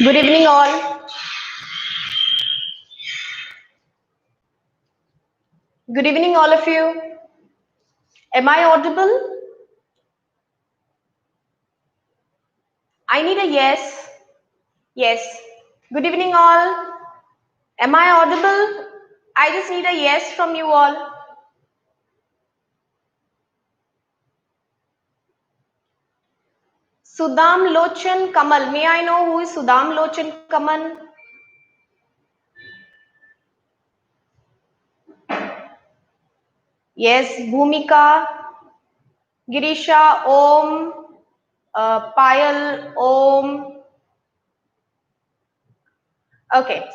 Good evening, all. Good evening, all of you. Am I audible? I need a yes. Yes. Good evening, all. Am I audible? I just need a yes from you all. Sudam Lochan Kamal. May I know who is Sudam Lochan Kamal? Yes. Bhumika, Girisha, Om, Payal, Om. Okay.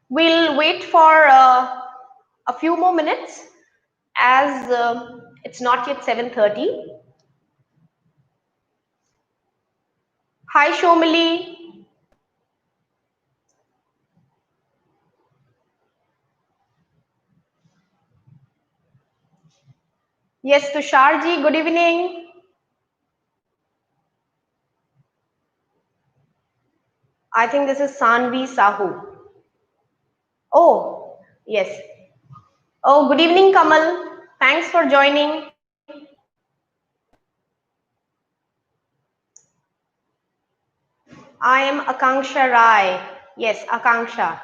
We'll wait for a few more minutes as it's not yet 7:30. Hi, Shomali. Yes, Tusharji, good evening. I think this is Sanvi Sahu. Oh, yes. Oh, good evening, Kamal. Thanks for joining. I am Akanksha Rai. Yes, Akanksha.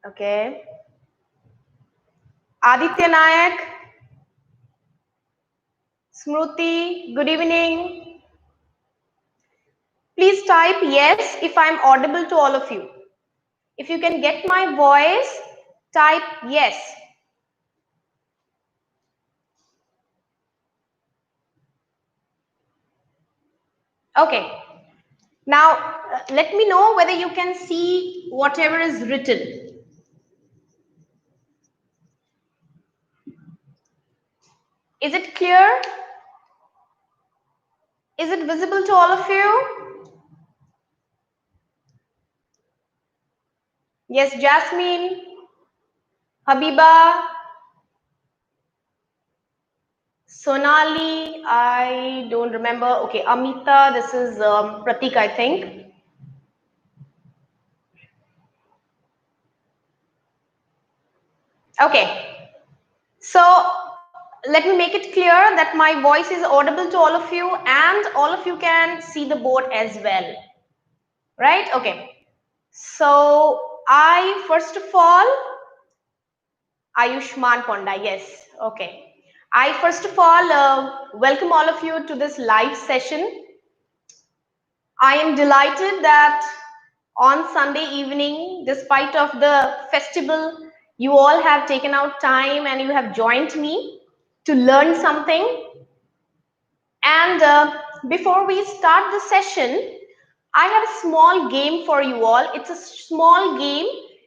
Okay. Aditya Nayak, Smruti, good evening. Please type yes if I'm audible to all of you. If you can get my voice, type yes. Okay. Now, let me know whether you can see whatever is written. Is it clear? Is it visible to all of you? Yes, Jasmine, Habiba, Sonali, I don't remember. Okay, Amita, this is Pratik, I think. Okay, so let me make it clear that my voice is audible to all of you and all of you can see the board as well. Right? Okay. So I, first of all, Ayushman Ponda, yes. Okay. I, first of all, welcome all of you to this live session. I am delighted that on Sunday evening, despite of the festival, you all have taken out time and you have joined me to learn something. And before we start the session, I have a small game for you all. It's a small game.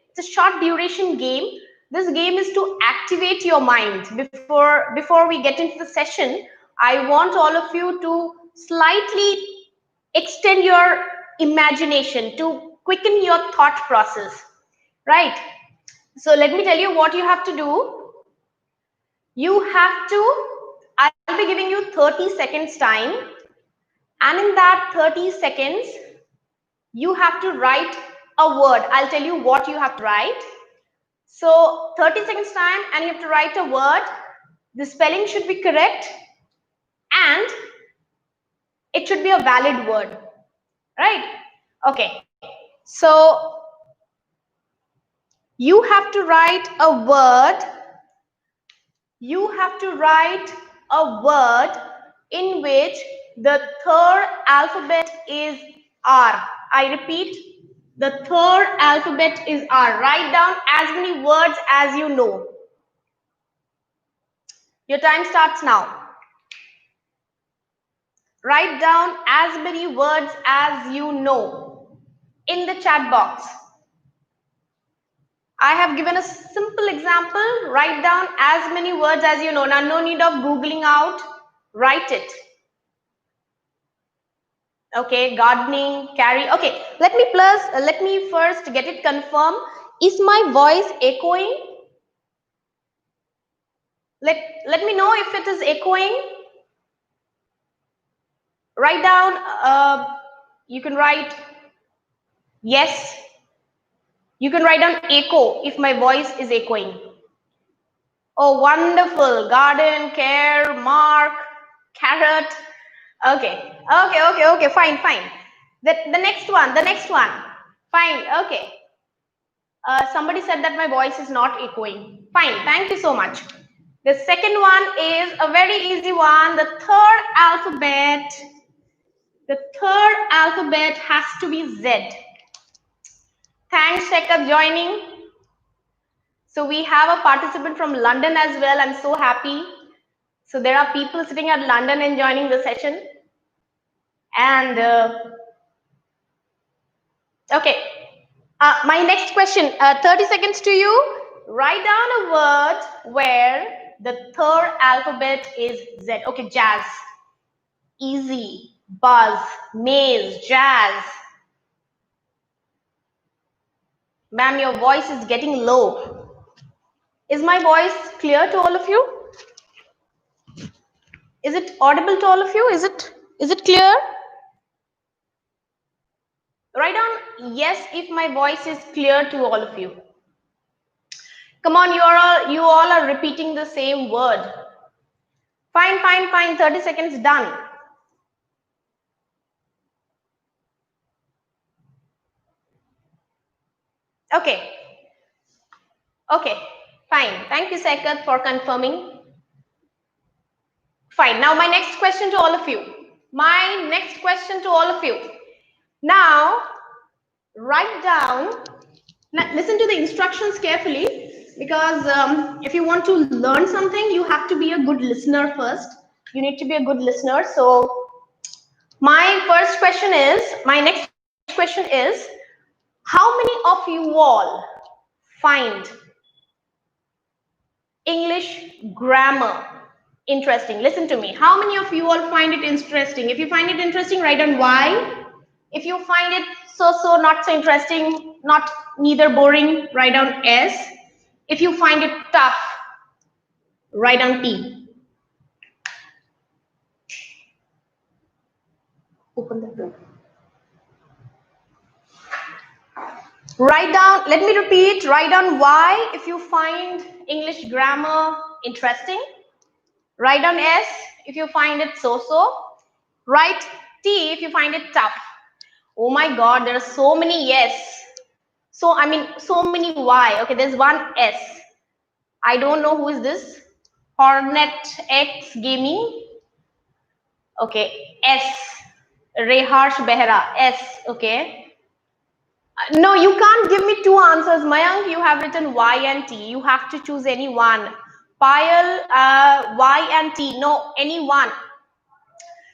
It's a short duration game. This game is to activate your mind. Before we get into the session, I want all of you to slightly extend your imagination, to quicken your thought process, right? So let me tell you what you have to do. You have to, I'll be giving you 30 seconds time, and in that 30 seconds, you have to write a word. I'll tell you what you have to write. So 30 seconds time and you have to write a word. The spelling should be correct and it should be a valid word, right? Okay. So you have to write a word. You have to write a word in which the third alphabet is R. I repeat, the third alphabet is R. Write down as many words as you know. Your time starts now. Write down as many words as you know in the chat box. I have given a simple example. Write down as many words as you know. Now, no need of Googling out. Write it. Okay, gardening, carry. Okay, let me first get it confirmed. Is my voice echoing? Let me know if it is echoing. Write down You can write yes. You can write down echo if my voice is echoing. Oh, wonderful. Garden, care, mark, carrot. Okay, okay. Fine, fine. The next one, the next one. Fine, okay. Somebody said that my voice is not echoing. Fine, thank you so much. The second one is a very easy one. The third alphabet. The third alphabet has to be Z. Thanks, Shekhar, joining. So we have a participant from London as well. I'm so happy. So there are people sitting at London and joining the session. And okay, my next question, 30 seconds to you. Write down a word where the third alphabet is Z. Okay, jazz, easy, buzz, maze, jazz. Ma'am, your voice is getting low. Is my voice clear to all of you? Is it audible to all of you? Is it clear? Write down yes if my voice is clear to all of you. Come on, you all are repeating the same word. Fine. 30 seconds done. Okay, fine. Thank you, Sekat, for confirming. Fine. Now, my next question to all of you. Now, write down. Now, listen to the instructions carefully, because if you want to learn something, you have to be a good listener first. You need to be a good listener. So, my next question is, how many of you all find English grammar interesting? Listen to me. How many of you all find it interesting? If you find it interesting, write down Y. If you find it so not so interesting, neither boring, write down S. If you find it tough, write down T. Open the door. Write down, let me repeat, write down Y if you find English grammar interesting. Write down S if you find it so. Write T if you find it tough. Oh my God, there are so many yes. So many Y. Okay, there's one S. I don't know who is this. Hornet X Gaming. Okay, S. Reharsh Behra. S. Okay. No, you can't give me two answers. Mayank, you have written Y and T. You have to choose any one. Payal, Y and T. No, any one.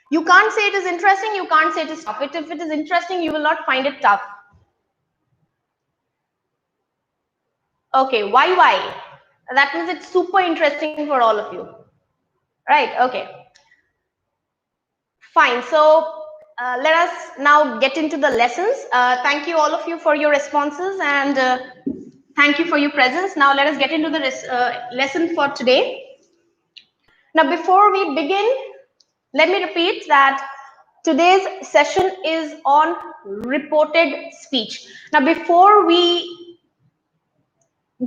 You can't say it is interesting. You can't say it is tough. If it is interesting, you will not find it tough. Okay, why? That means it's super interesting for all of you. Right, okay. Fine, so let us now get into the lessons. Thank you all of you for your responses, and thank you for your presence. Now let us get into the lesson for today. Now before we begin, let me repeat that today's session is on reported speech. Now before we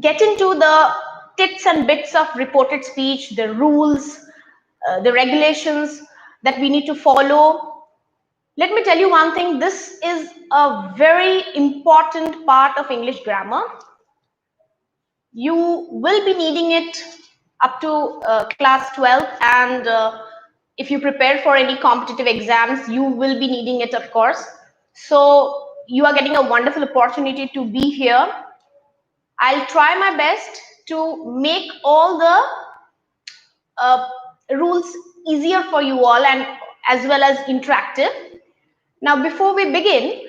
get into the tips and bits of reported speech, the rules, the regulations that we need to follow, let me tell you one thing. This is a very important part of English grammar. You will be needing it up to class 12, and if you prepare for any competitive exams, you will be needing it, of course. So you are getting a wonderful opportunity to be here. I'll try my best to make all the rules easier for you all, and as well as interactive. Now, before we begin,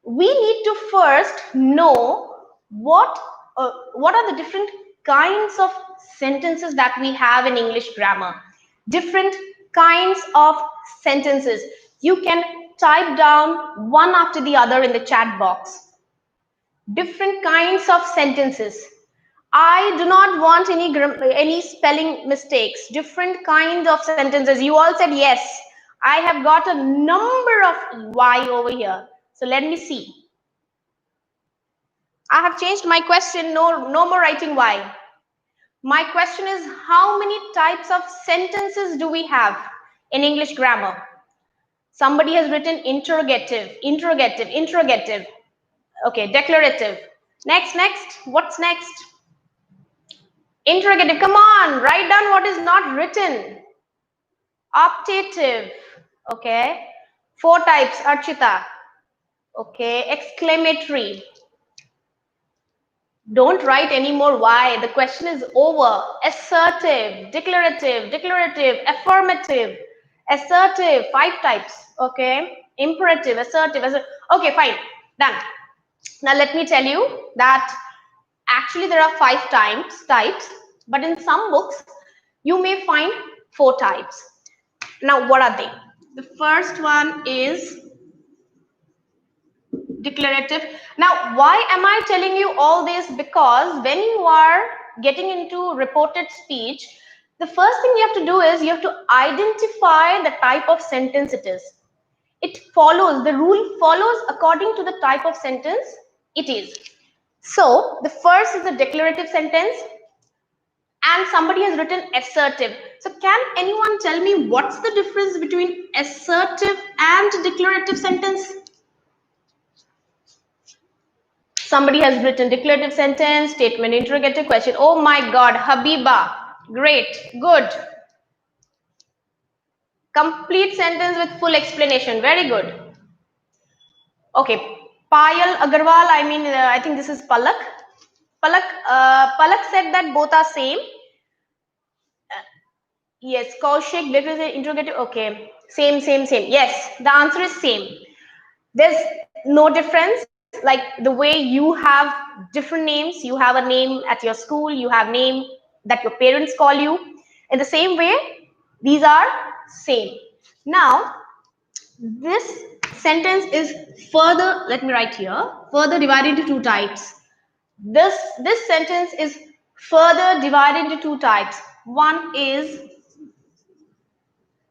we need to first know what are the different kinds of sentences that we have in English grammar. Different kinds of sentences. You can type down one after the other in the chat box. Different kinds of sentences. I do not want any spelling mistakes. Different kind of sentences. You all said yes. I have got a number of Y over here. So let me see. I have changed my question. No more writing Y. My question is, how many types of sentences do we have in English grammar? Somebody has written interrogative, interrogative, interrogative. Okay, declarative. Next. What's next? Interrogative. Come on, write down what is not written. Optative. Okay. 4 types, Archita. Okay, exclamatory. Don't write any more why. The question is over. Assertive, declarative, affirmative, assertive, 5 types. Okay, imperative, assertive. Okay, fine, done. Now let me tell you that actually there are 5 types, but in some books you may find 4 types. Now what are they? The first one is declarative. Now, why am I telling you all this? Because when you are getting into reported speech, the first thing you have to do is you have to identify the type of sentence it is. It follows, the rule follows according to the type of sentence it is. So, the first is a declarative sentence, and somebody has written assertive. So, can anyone tell me what's the difference between assertive and declarative sentence? Somebody has written declarative sentence, statement, interrogative, question. Oh my God, Habiba. Great, good. Complete sentence with full explanation. Very good. Okay, Payal Agarwal, I think this is Palak. Palak said that both are same. Yes, Kaushik, declarative, interrogative. Okay, same. Yes, the answer is same. There's no difference. Like the way you have different names, you have a name at your school, you have name that your parents call you. In the same way, these are same. Now, this sentence is further, let me write here, further divided into 2 types. This sentence is further divided into 2 types. One is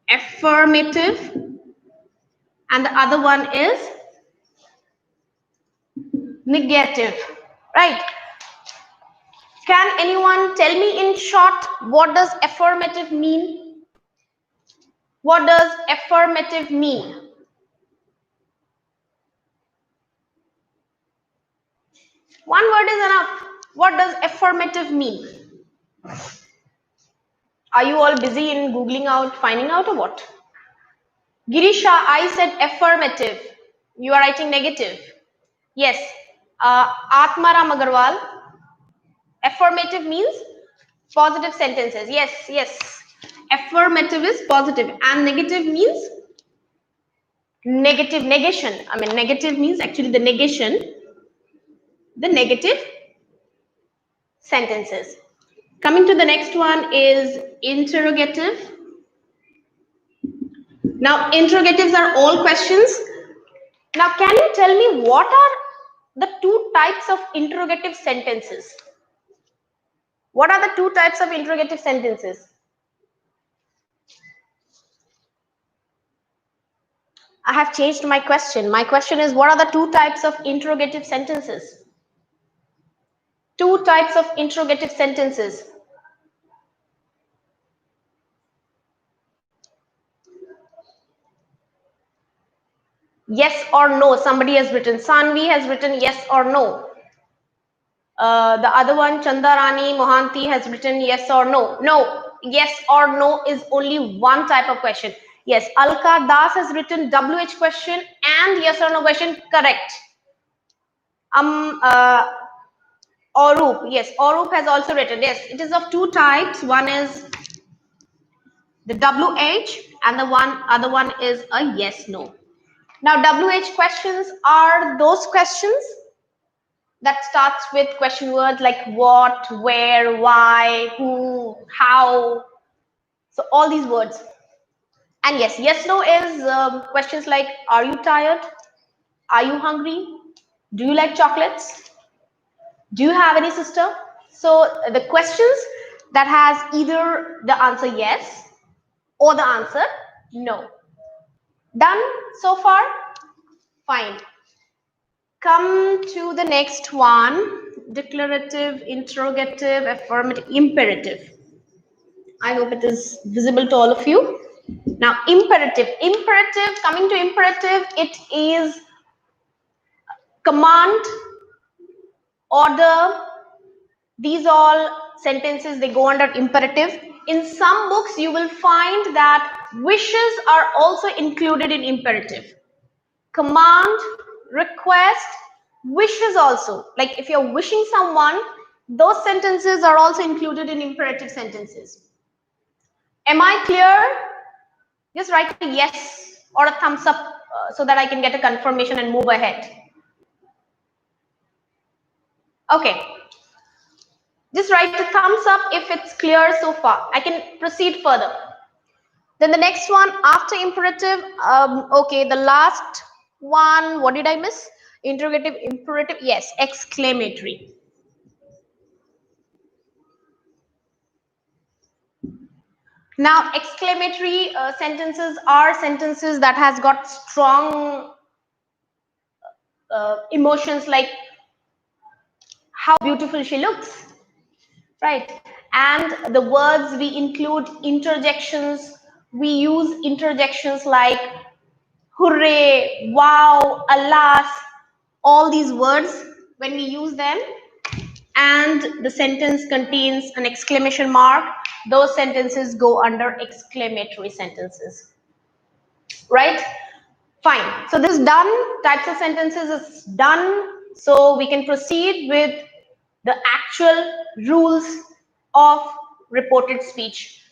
affirmative and the other one is negative, right? Can anyone tell me in short what does affirmative mean? What does affirmative mean? One word is enough. What does affirmative mean? Are you all busy in googling out, finding out or what? Girisha, I said affirmative. You are writing negative. Yes. Atmaram Agarwal, affirmative means positive sentences. Yes. Affirmative is positive and negative means negative, negation. Negative means actually the negation, the negative sentences. Coming to the next one is interrogative. Now, interrogatives are all questions. Now, can you tell me what are the 2 types of interrogative sentences? What are the 2 types of interrogative sentences? I have changed my question. My question is, what are the 2 types of interrogative sentences? 2 types of interrogative sentences. Yes or no. Somebody has written. Sanvi has written yes or no. The other one, Chandarani Mohanty, has written yes or no. No. Yes or no is only one type of question. Yes. Alka Das has written WH question and yes or no question. Correct. Orup. Yes. Orup has also written. Yes. It is of 2 types. One is the WH and the other one is a yes no. Now, WH questions are those questions that starts with question words like what, where, why, who, how. So all these words. And yes no is questions like, are you tired? Are you hungry? Do you like chocolates? Do you have any sister? So the questions that has either the answer yes or the answer no. Done so far? Fine. Come to the next one. Declarative, interrogative, affirmative, imperative. I hope it is visible to all of you. Now, imperative. Imperative, coming to imperative, it is command, order. These all sentences, they go under imperative. In some books, you will find that wishes are also included in imperative. Command, request, wishes also. Like if you're wishing someone, those sentences are also included in imperative sentences. Am I clear? Just write a yes or a thumbs up so that I can get a confirmation and move ahead. Okay. Just write a thumbs up if it's clear so far. I can proceed further. Then the next one after imperative, okay, the last one, what did I miss? Interrogative, imperative, yes, exclamatory. Now, exclamatory sentences are sentences that has got strong emotions like how beautiful she looks, right? And the words we include interjections. We use interjections like hooray, wow, alas, all these words when we use them and the sentence contains an exclamation mark, those sentences go under exclamatory sentences, right? Fine. So this is done. Types of sentences is done. So we can proceed with the actual rules of reported speech.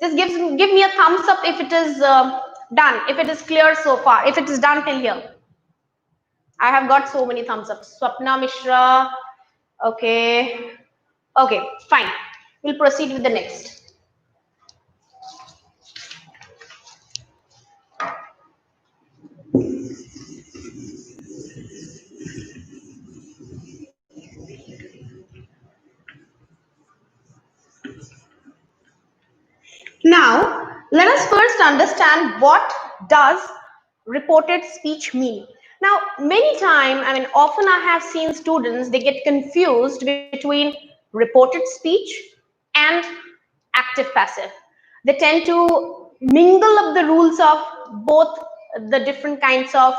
Just give me a thumbs up if it is done, if it is clear so far, if it is done till here. I have got so many thumbs up. Swapna Mishra. Okay. Okay, fine. We'll proceed with the next. Now, let us first understand what does reported speech mean. Now, many times, often I have seen students, they get confused between reported speech and active passive. They tend to mingle up the rules of both the different kinds of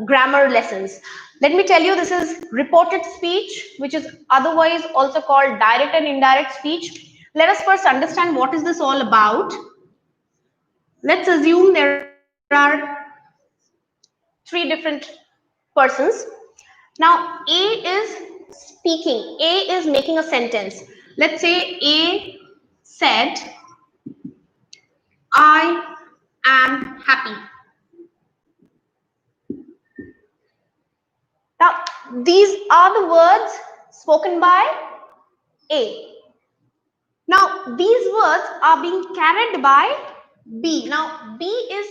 grammar lessons. Let me tell you, this is reported speech, which is otherwise also called direct and indirect speech. Let us first understand what is this all about. Let's assume there are three different persons. Now, A is speaking. A is making a sentence. Let's say A said, I am happy. Now, these are the words spoken by A. Now, these words are being carried by B. Now, B is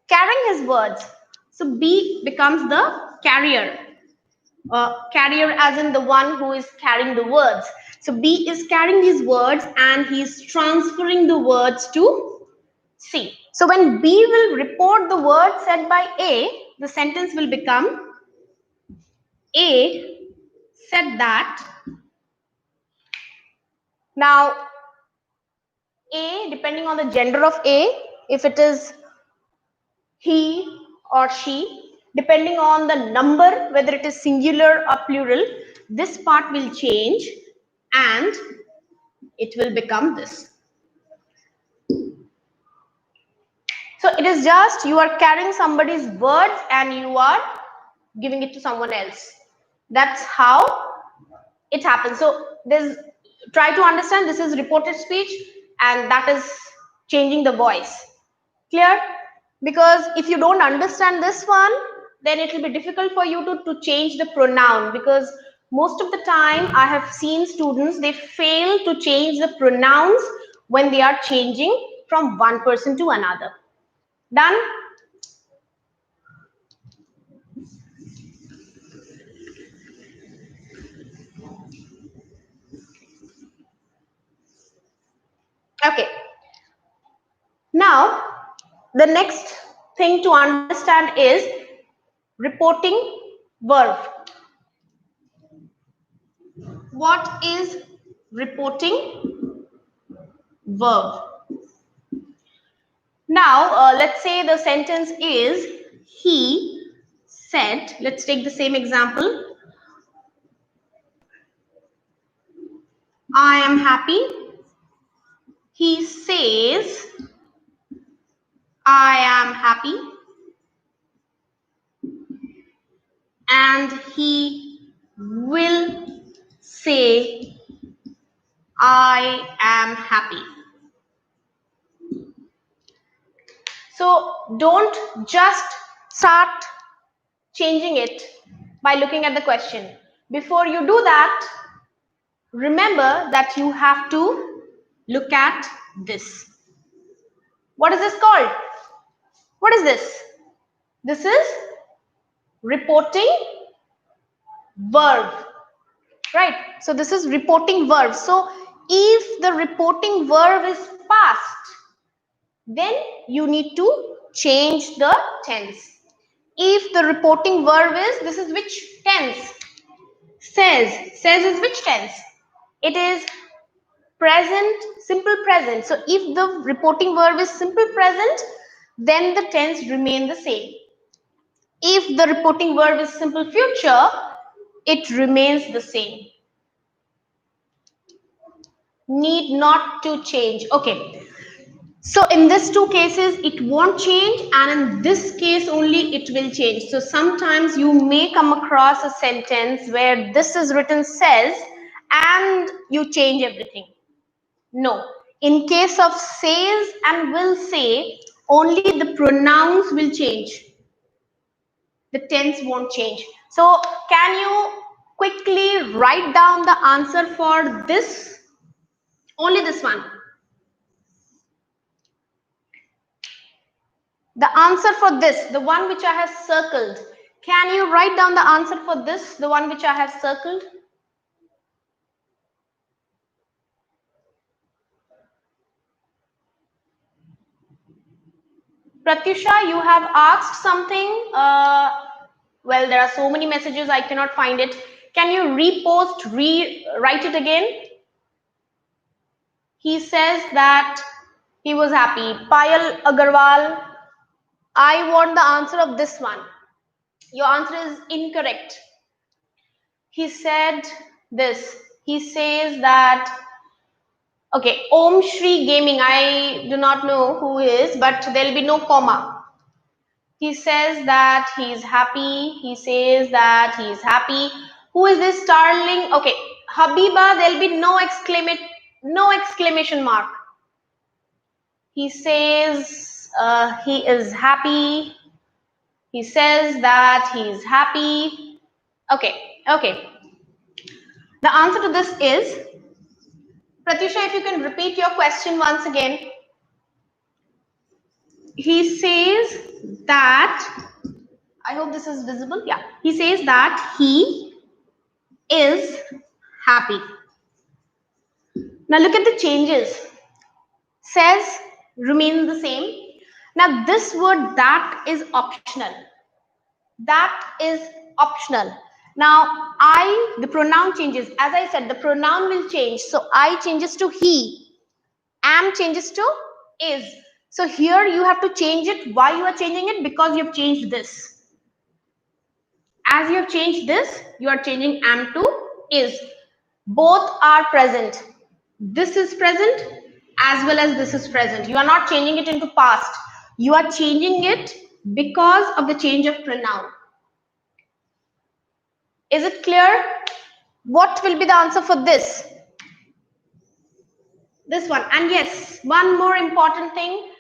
carrying his words. So, B becomes the carrier. Carrier as in the one who is carrying the words. So, B is carrying these words and he is transferring the words to C. So, when B will report the word said by A, the sentence will become A said that. Now, A, depending on the gender of A, if it is he or she, depending on the number, whether it is singular or plural, this part will change and it will become this. So it is just you are carrying somebody's words and you are giving it to someone else. That's how it happens. So try to understand, this is reported speech and that is changing the voice. Clear? Because if you don't understand this one, then it will be difficult for you to change the pronoun, because most of the time I have seen students, they fail to change the pronouns when they are changing from one person to another. Done? Okay. Now, the next thing to understand is reporting verb. What is reporting verb? Now, let's say the sentence is he said, let's take the same example. I am happy. He says, I am happy. And he will say, I am happy. So don't just start changing it by looking at the question. Before you do that, remember that you have to look at this. What is this called? What is this? This is reporting verb, right? So this is reporting verb. So if the reporting verb is past, then you need to change the tense. If the reporting verb is, this is which tense? Says. Says is which tense? It is present, simple present. So if the reporting verb is simple present, then the tense remain the same. If the reporting verb is simple future, it remains the same. Need not to change. Okay. So in these two cases, it won't change, and in this case only it will change. So sometimes you may come across a sentence where this is written says and you change everything. No. In case of says and will say, only the pronouns will change. The tense won't change. So can you quickly write down the answer for this? Only this one. The answer for this, the one which I have circled. Can you write down the answer for this, the one which I have circled? Pratyusha, you have asked something. Well, there are so many messages, I cannot find it. Can you repost, rewrite it again? He says that he was happy. Payal Agarwal, I want the answer of this one. Your answer is incorrect. He said this. He says that, okay, Om Shri Gaming, I do not know who is, but there will be no comma. He says that he's happy. He says that he's happy. Who is this starling? Okay, Habiba, there will be no exclamation mark. He says he is happy. He says that he is happy. Okay, okay. The answer to this is, Pratyusha, if you can repeat your question once again. He says that, I hope this is visible. Yeah, he says that he is happy. Now look at the changes. Says remains the same. Now this word that is optional. That is optional. Now the pronoun changes. As I said, the pronoun will change. So I changes to he. Am changes to is. So here you have to change it. Why you are changing it? Because you have changed this. As you have changed this, you are changing am to is. Both are present. This is present as well as this is present. You are not changing it into past. You are changing it because of the change of pronoun. Is it clear? What will be the answer for this? This one. And yes, one more important thing.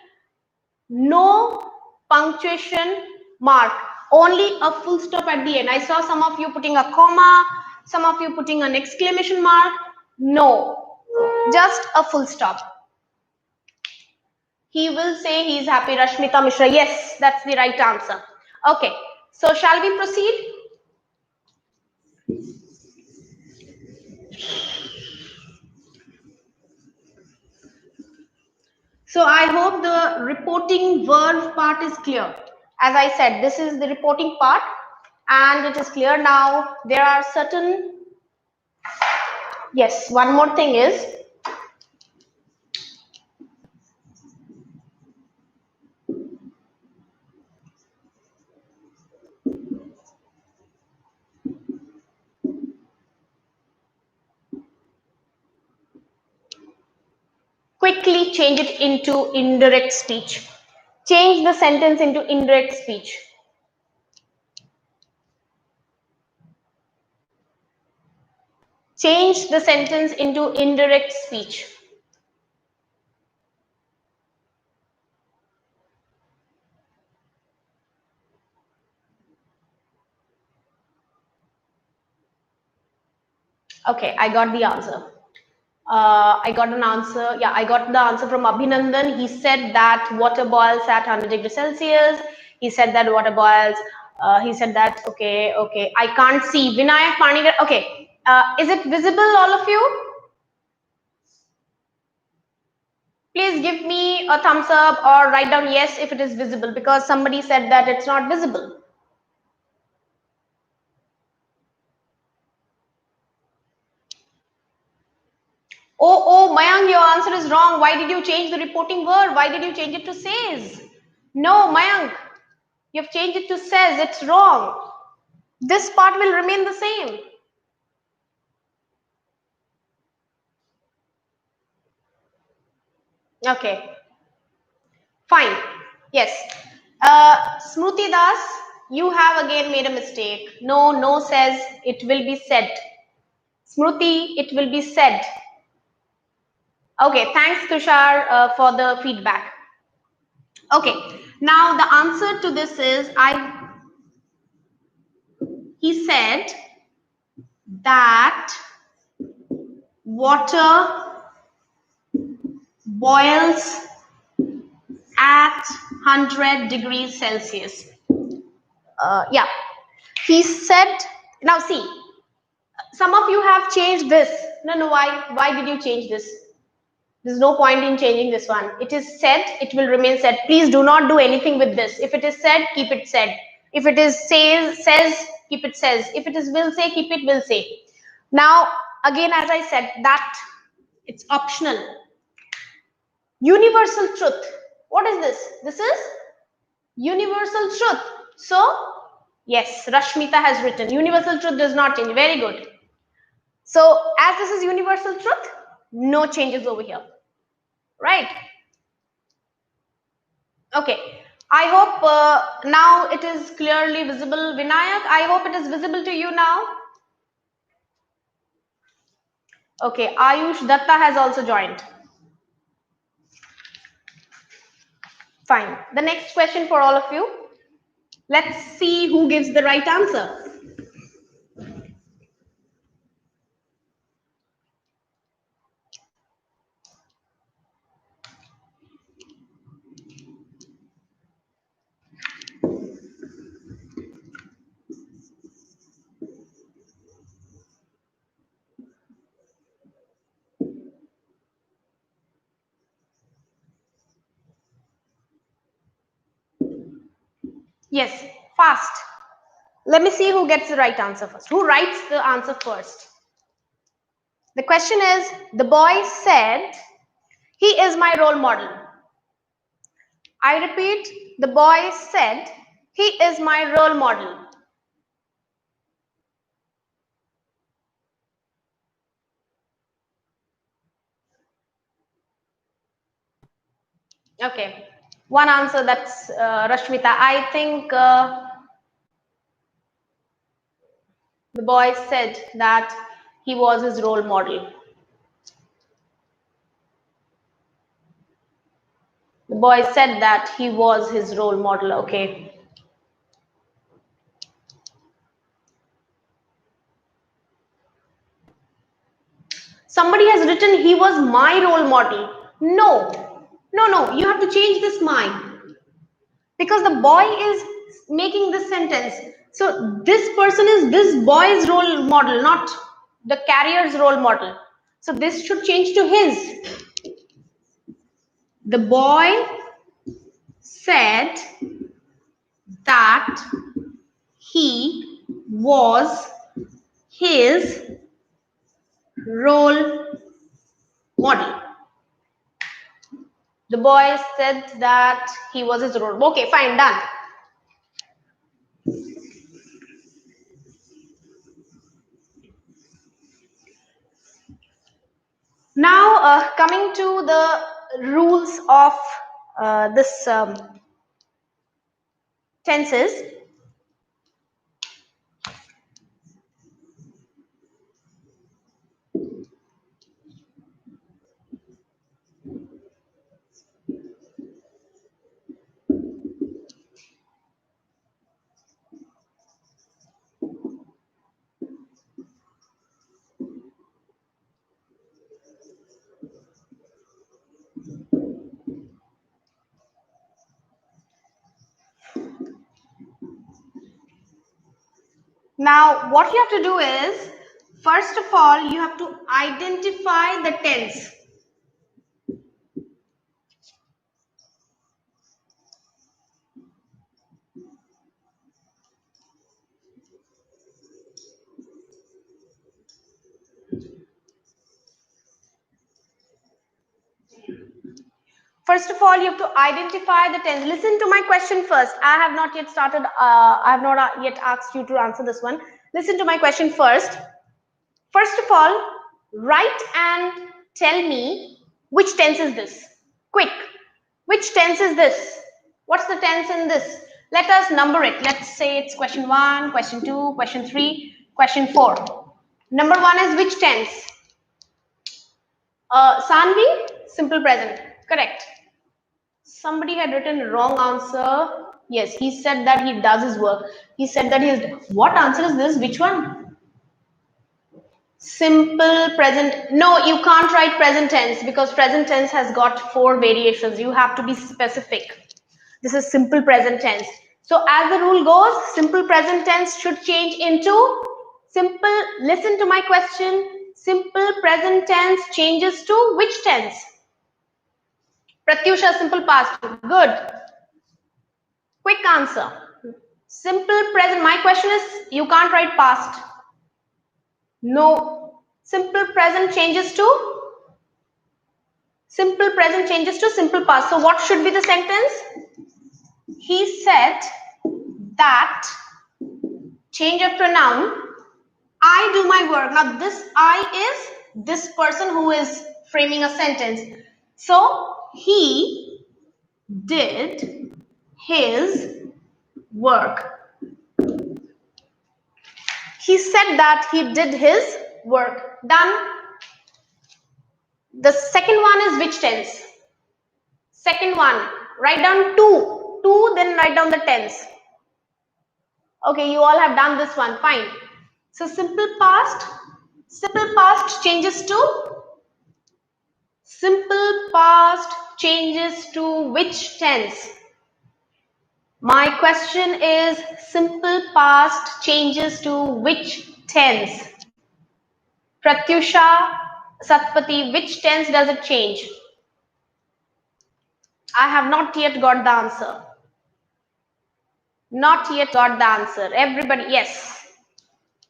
No punctuation mark. Only a full stop at the end. I saw some of you putting a comma, some of you putting an exclamation mark. No, just a full stop. He will say he is happy, Rashmika Mishra. Yes, that's the right answer. Okay, so shall we proceed? So I hope the reporting verb part is clear. As I said, this is the reporting part, and it is clear now. There are certain, yes, one more thing is, quickly change it into indirect speech. Change the sentence into indirect speech. Change the sentence into indirect speech. Okay, I got the answer. I got an answer. Yeah, I got the answer from Abhinandan. He said that water boils at 100 degrees Celsius. He said that water boils. He said that, okay, okay. I can't see. Vinayak Panigar. Okay. Is it visible, all of you? Please give me a thumbs up or write down yes if it is visible, because somebody said that it's not visible. Oh, Mayank, your answer is wrong. Why did you change the reporting verb? Why did you change it to says? No, Mayank, you've changed it to says. It's wrong. This part will remain the same. Okay, fine. Yes. Smruti Das, you have again made a mistake. No says, it will be said. Smruti, it will be said. Okay, thanks Tushar for the feedback. Okay, now the answer to this is he said that water boils at 100 degrees Celsius. Yeah, he said, now see, some of you have changed this. No, why did you change this? There's no point in changing this one. It is said, it will remain said. Please do not do anything with this. If it is said, keep it said. If it is says, keep it says. If it is will say, keep it will say. Now, again, as I said, that it's optional. Universal truth. What is this? This is universal truth. So, yes, Rashmita has written, universal truth does not change. Very good. So, as this is universal truth, no changes over here. Right? Okay. I hope now it is clearly visible. Vinayak, I hope it is visible to you now. Okay. Ayush Datta has also joined. Fine. The next question for all of you. Let's see who gives the right answer. Yes, fast. Let me see who gets the right answer first. Who writes the answer first? The question is, the boy said, he is my role model. I repeat, the boy said, he is my role model. Okay, one answer, that's Rashmita. I think the boy said that he was his role model. The boy said that he was his role model. Okay. Somebody has written he was my role model. No, you have to change this my, because the boy is making this sentence. So this person is this boy's role model, not the carrier's role model. So this should change to his. The boy said that he was his role model. The boy said that he was his role model. Okay, fine, done. Now, coming to the rules of this tenses. Now, what you have to do is, first of all, you have to identify the tense. First of all, you have to identify the tense. Listen to my question first. I have not yet started, I have not yet asked you to answer this one. Listen to my question first. First of all, write and tell me which tense is this. Quick. Which tense is this? What's the tense in this? Let us number it. Let's say it's question 1, question 2, question 3, question 4. Number 1 is which tense? Sanvi, simple present. Correct. Somebody had written wrong answer. Yes, he said that he does his work. He said that he is. What answer is this? Which one? Simple present. No, you can't write present tense because present tense has got 4 variations. You have to be specific. This is simple present tense. So as the rule goes, simple present tense should change into simple. Listen to my question. Simple present tense changes to which tense? Pratyusha, simple past. Good. Quick answer. Simple present. My question is, you can't write past. No. Simple present changes to? Simple present changes to simple past. So what should be the sentence? He said that, change of pronoun, I do my work. Now this I is this person who is framing a sentence. So he did his work. He said that he did his work. Done. The second one is which tense? Second one. Write down 2. 2, then write down the tense. Okay, you all have done this one. Fine. So simple past changes to? Simple past changes to which tense? My question is, simple past changes to which tense? Pratyusha, Satpati, which tense does it change? I have not yet got the answer. Not yet got the answer. Everybody, yes.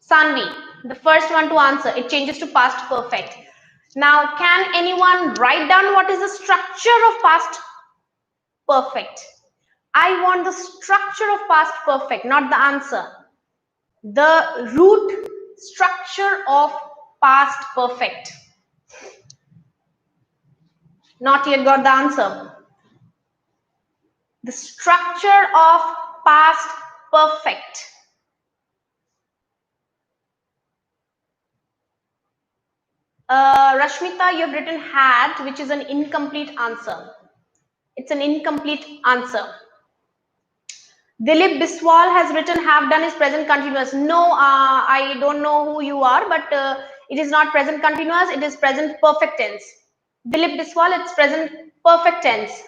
Sanvi, the first one to answer. It changes to past perfect. Now, can anyone write down what is the structure of past perfect? I want the structure of past perfect, not the answer. The root structure of past perfect. Not yet got the answer. The structure of past perfect. Rashmita, you have written had, which is an incomplete answer. It's an incomplete answer. Dilip Biswal has written have done is present continuous. No, I don't know who you are, but it is not present continuous. It is present perfect tense. Dilip Biswal, it's present perfect tense.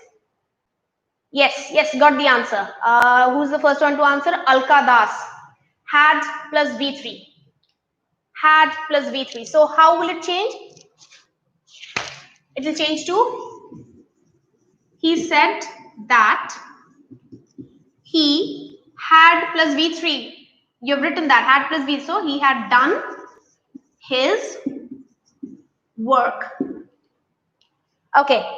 Yes, got the answer. Who's the first one to answer? Alka Das. Had plus V3. Had plus V3. So how will it change? It will change to, he said that he Had plus V3. You've written that, had plus V. So he had done his work. Okay.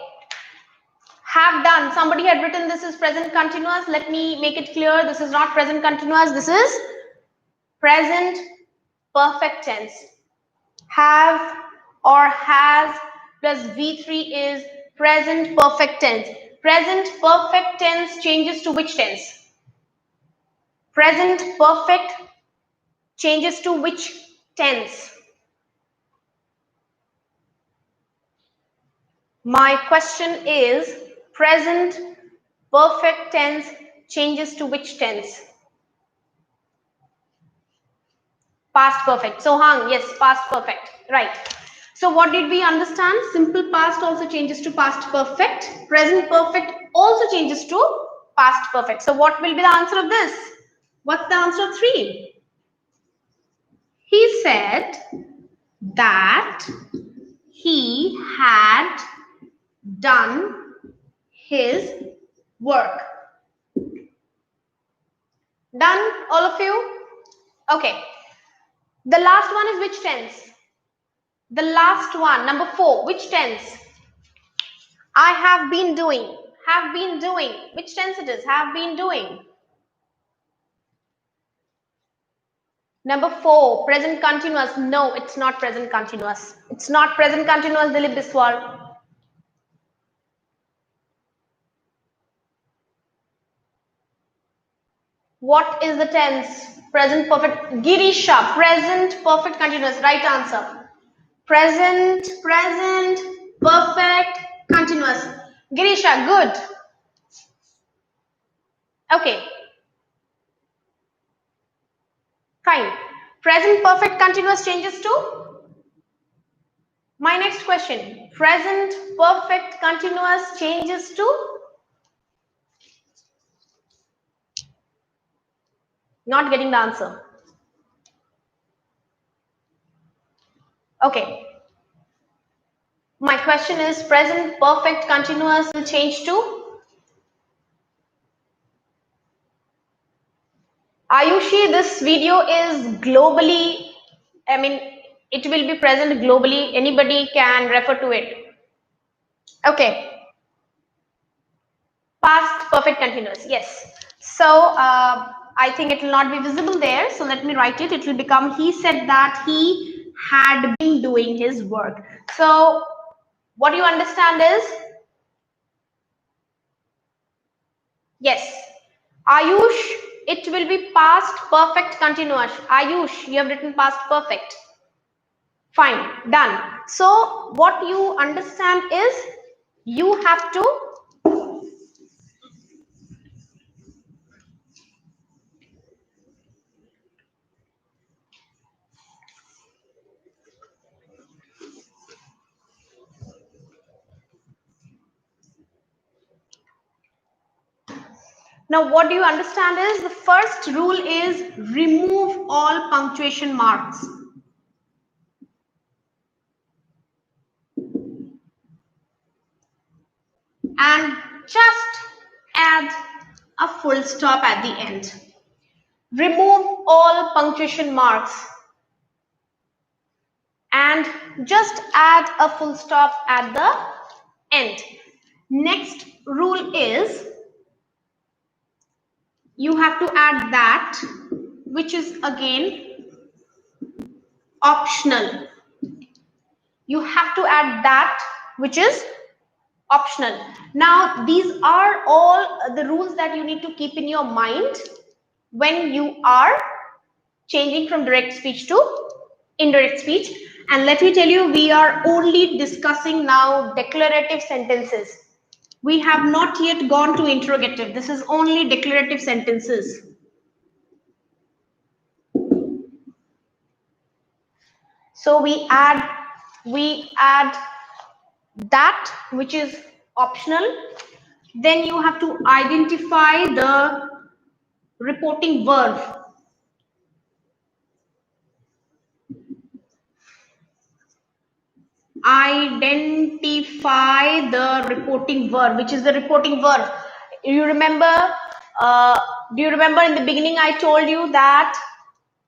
Have done. Somebody had written this is present continuous. Let me make it clear. This is not present continuous. This is present perfect tense. Have or has plus V3 is present perfect tense. Present perfect tense changes to which tense? Present perfect changes to which tense? My question is, present perfect tense changes to which tense? Past perfect. So Hang, yes, past perfect. Right. So what did we understand? Simple past also changes to past perfect. Present perfect also changes to past perfect. So what will be the answer of this? What's the answer of 3? He said that he had done his work. Done, all of you? Okay. The last one is which tense? The last one, number 4, which tense? I have been doing. Have been doing. Which tense it is? Have been doing. Number 4, present continuous. No, it's not present continuous. It's not present continuous, Dilip Biswal. What is the tense? Present perfect. Girisha, present perfect continuous. Right answer. Present, perfect continuous. Girisha, good. Okay. Fine. Present perfect continuous changes to? My next question. Present perfect continuous changes to? Not getting the answer. Okay. My question is, present perfect continuous will change to? Ayushi, this video is globally, it will be present globally. Anybody can refer to it. Okay. Past perfect continuous. Yes. So I think it will not be visible there. So let me write it. It will become, he said that he had been doing his work. So what you understand is, yes, Ayush, it will be past perfect continuous. Ayush, you have written past perfect. Fine, done. So what you understand is, you have to now what do you understand is, the first rule is remove all punctuation marks. And just add a full stop at the end. Remove all punctuation marks and just add a full stop at the end. Next rule is, you have to add that which is again optional. You have to add that which is optional. Now, these are all the rules that you need to keep in your mind when you are changing from direct speech to indirect speech. And let me tell you, we are only discussing now declarative sentences. We have not yet gone to interrogative. This is only declarative sentences. So we add that which is optional. Then you have to identify the reporting verb. Identify the reporting verb. Which is the reporting verb? You remember Do you remember in the beginning I told you that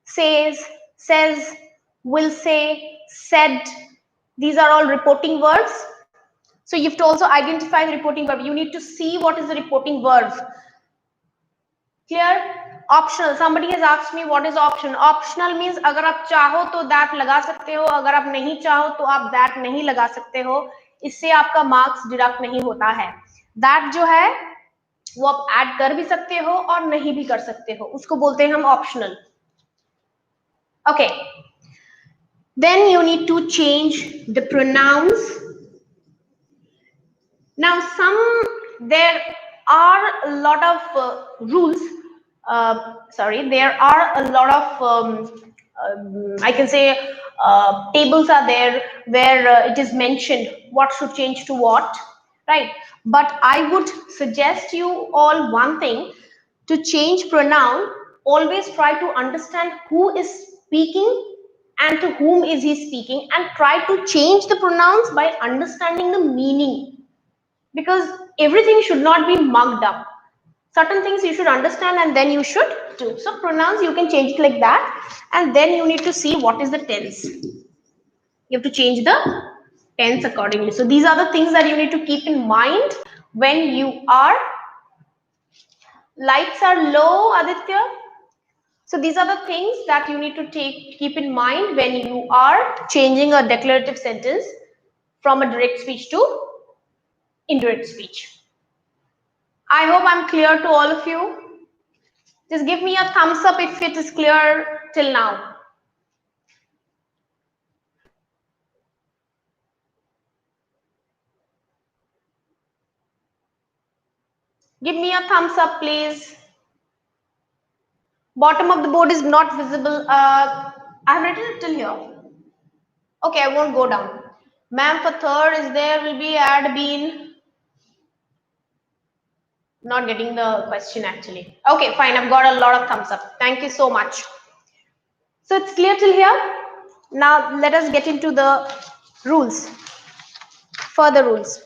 says, says, will say, said, these are all reporting verbs. So you have to also identify the reporting verb. You need to see what is the reporting verb. Clear? Optional. Somebody has asked me what is optional. Optional means अगर आप चाहो तो that लगा सकते हो, अगर आप नहीं चाहो तो आप that नहीं लगा सकते हो. इससे आपका marks deduct नहीं होता है. That जो है वो आप add कर भी सकते हो और नहीं भी कर सकते हो. उसको बोलते हैं हम optional. Okay. Then you need to change the pronouns. Now there are a lot of rules. There are a lot of I can say tables are there where it is mentioned what should change to what, right? But I would suggest you all one thing: to change pronoun, always try to understand who is speaking and to whom is he speaking, and try to change the pronouns by understanding the meaning, because everything should not be mugged up. Certain things you should understand and then you should do. So pronouns you can change it like that, and then you need to see what is the tense. You have to change the tense accordingly. So these are the things that you need to keep in mind when you are. Lights are low, Aditya. So these are the things that you need to keep in mind when you are changing a declarative sentence from a direct speech to indirect speech. I hope I'm clear to all of you. Just give me a thumbs up if it is clear till now. Give me a thumbs up, please. Bottom of the board is not visible. I've written it till here. Okay, I won't go down. Ma'am, for third is there will be add been. Not getting the question actually. Okay, fine. I've got a lot of thumbs up. Thank you so much. So it's clear till here. Now let us get into the rules. Further rules.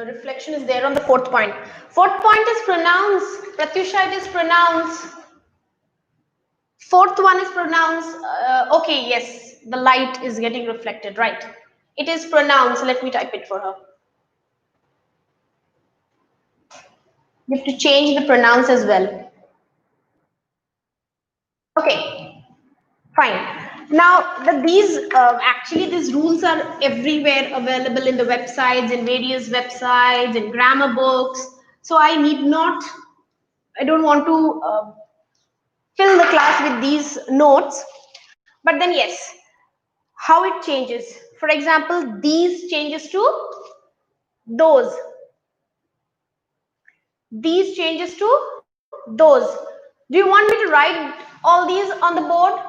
Reflection is there on the fourth point. Fourth point is pronouns. Pratyusha, it is pronouns. Fourth one is pronouns. Okay, yes, the light is getting reflected, right? It is pronouns. Let me type it for her. You have to change the pronouns as well. Okay, fine. Now, actually these rules are everywhere available in the websites, in various websites, in grammar books. So I don't want to fill the class with these notes. But then yes, how it changes. For example, these changes to those. These changes to those. Do you want me to write all these on the board?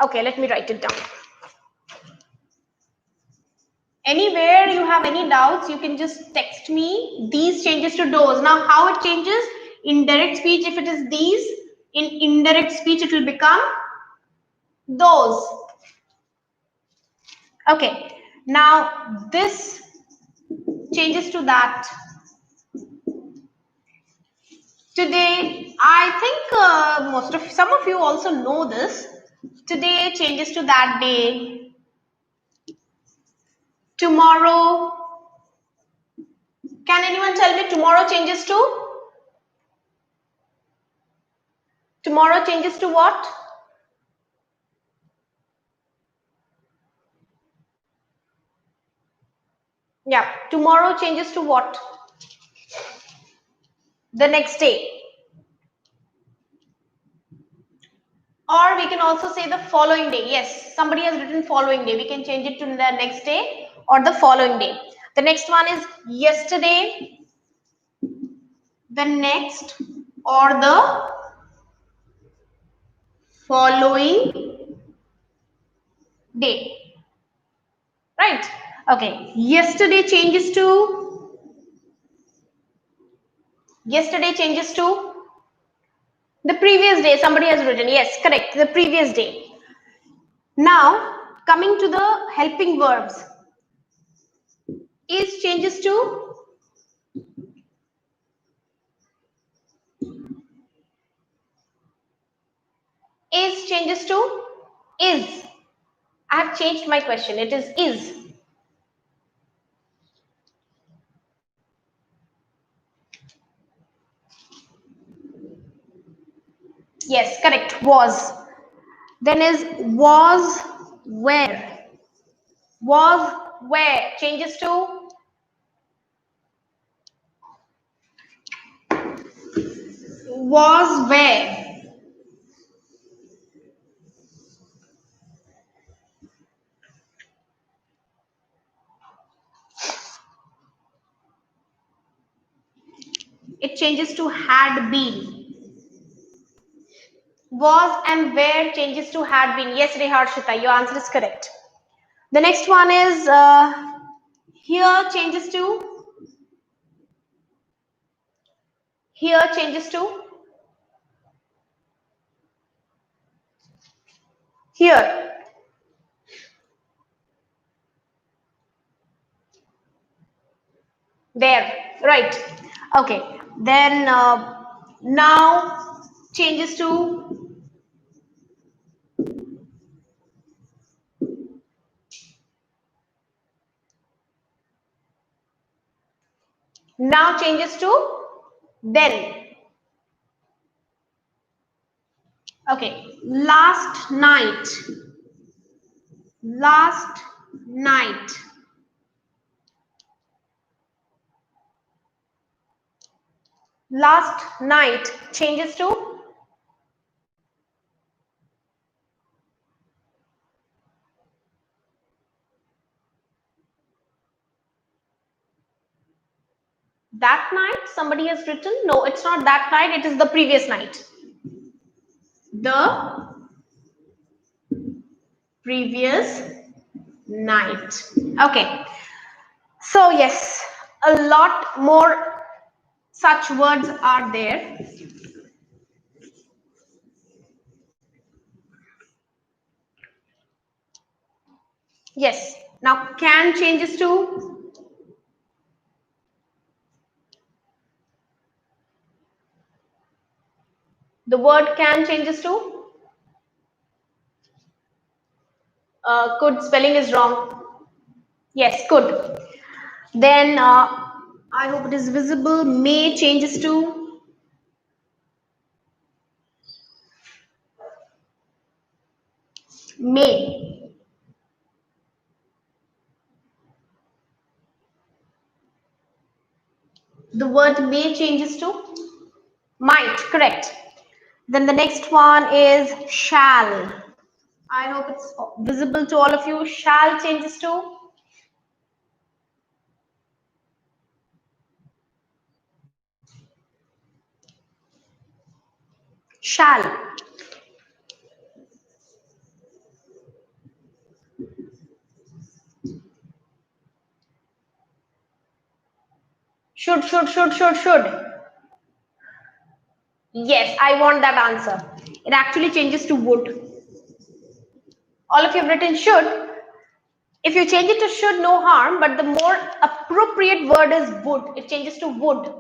Okay, let me write it down. Anywhere you have any doubts, you can just text me. These changes to those. Now, how it changes? In direct speech, if it is these, in indirect speech, it will become those. Okay, now this changes to that. Today, I think some of you also know this. Today changes to that day. Tomorrow. Can anyone tell me tomorrow changes to? Tomorrow changes to what? Yeah, tomorrow changes to what? The next day. Or we can also say the following day. Yes, somebody has written following day. We can change it to the next day or the following day. The next one is yesterday, the next, or the following day. Right? Okay. Yesterday changes to. Yesterday changes to the previous day. Somebody has written. Yes, correct. The previous day. Now, coming to the helping verbs. Is changes to is changes to is. I have changed my question. It is is. Yes, correct. Was. Then is was where. Was where. Changes to was where. It changes to had been. Was and where changes to had been. Yes, Reharshita, your answer is correct. The next one is here changes to here changes to here. There, right. Okay. Then now changes to now changes to then. Okay. Last night. Last night. Last night changes to that night. Somebody has written. No, it's not that night. It is the previous night. The previous night. Okay. So yes, a lot more such words are there. Yes. Now can changes to the word can changes to could spelling is wrong. Yes, could. Then I hope it is visible. May changes to may. The word may changes to might. Correct. Then the next one is shall. I hope it's visible to all of you. Shall changes to shall. Should. Yes, I want that answer. It actually changes to would. All of you have written should. If you change it to should, no harm, but the more appropriate word is would. It changes to would.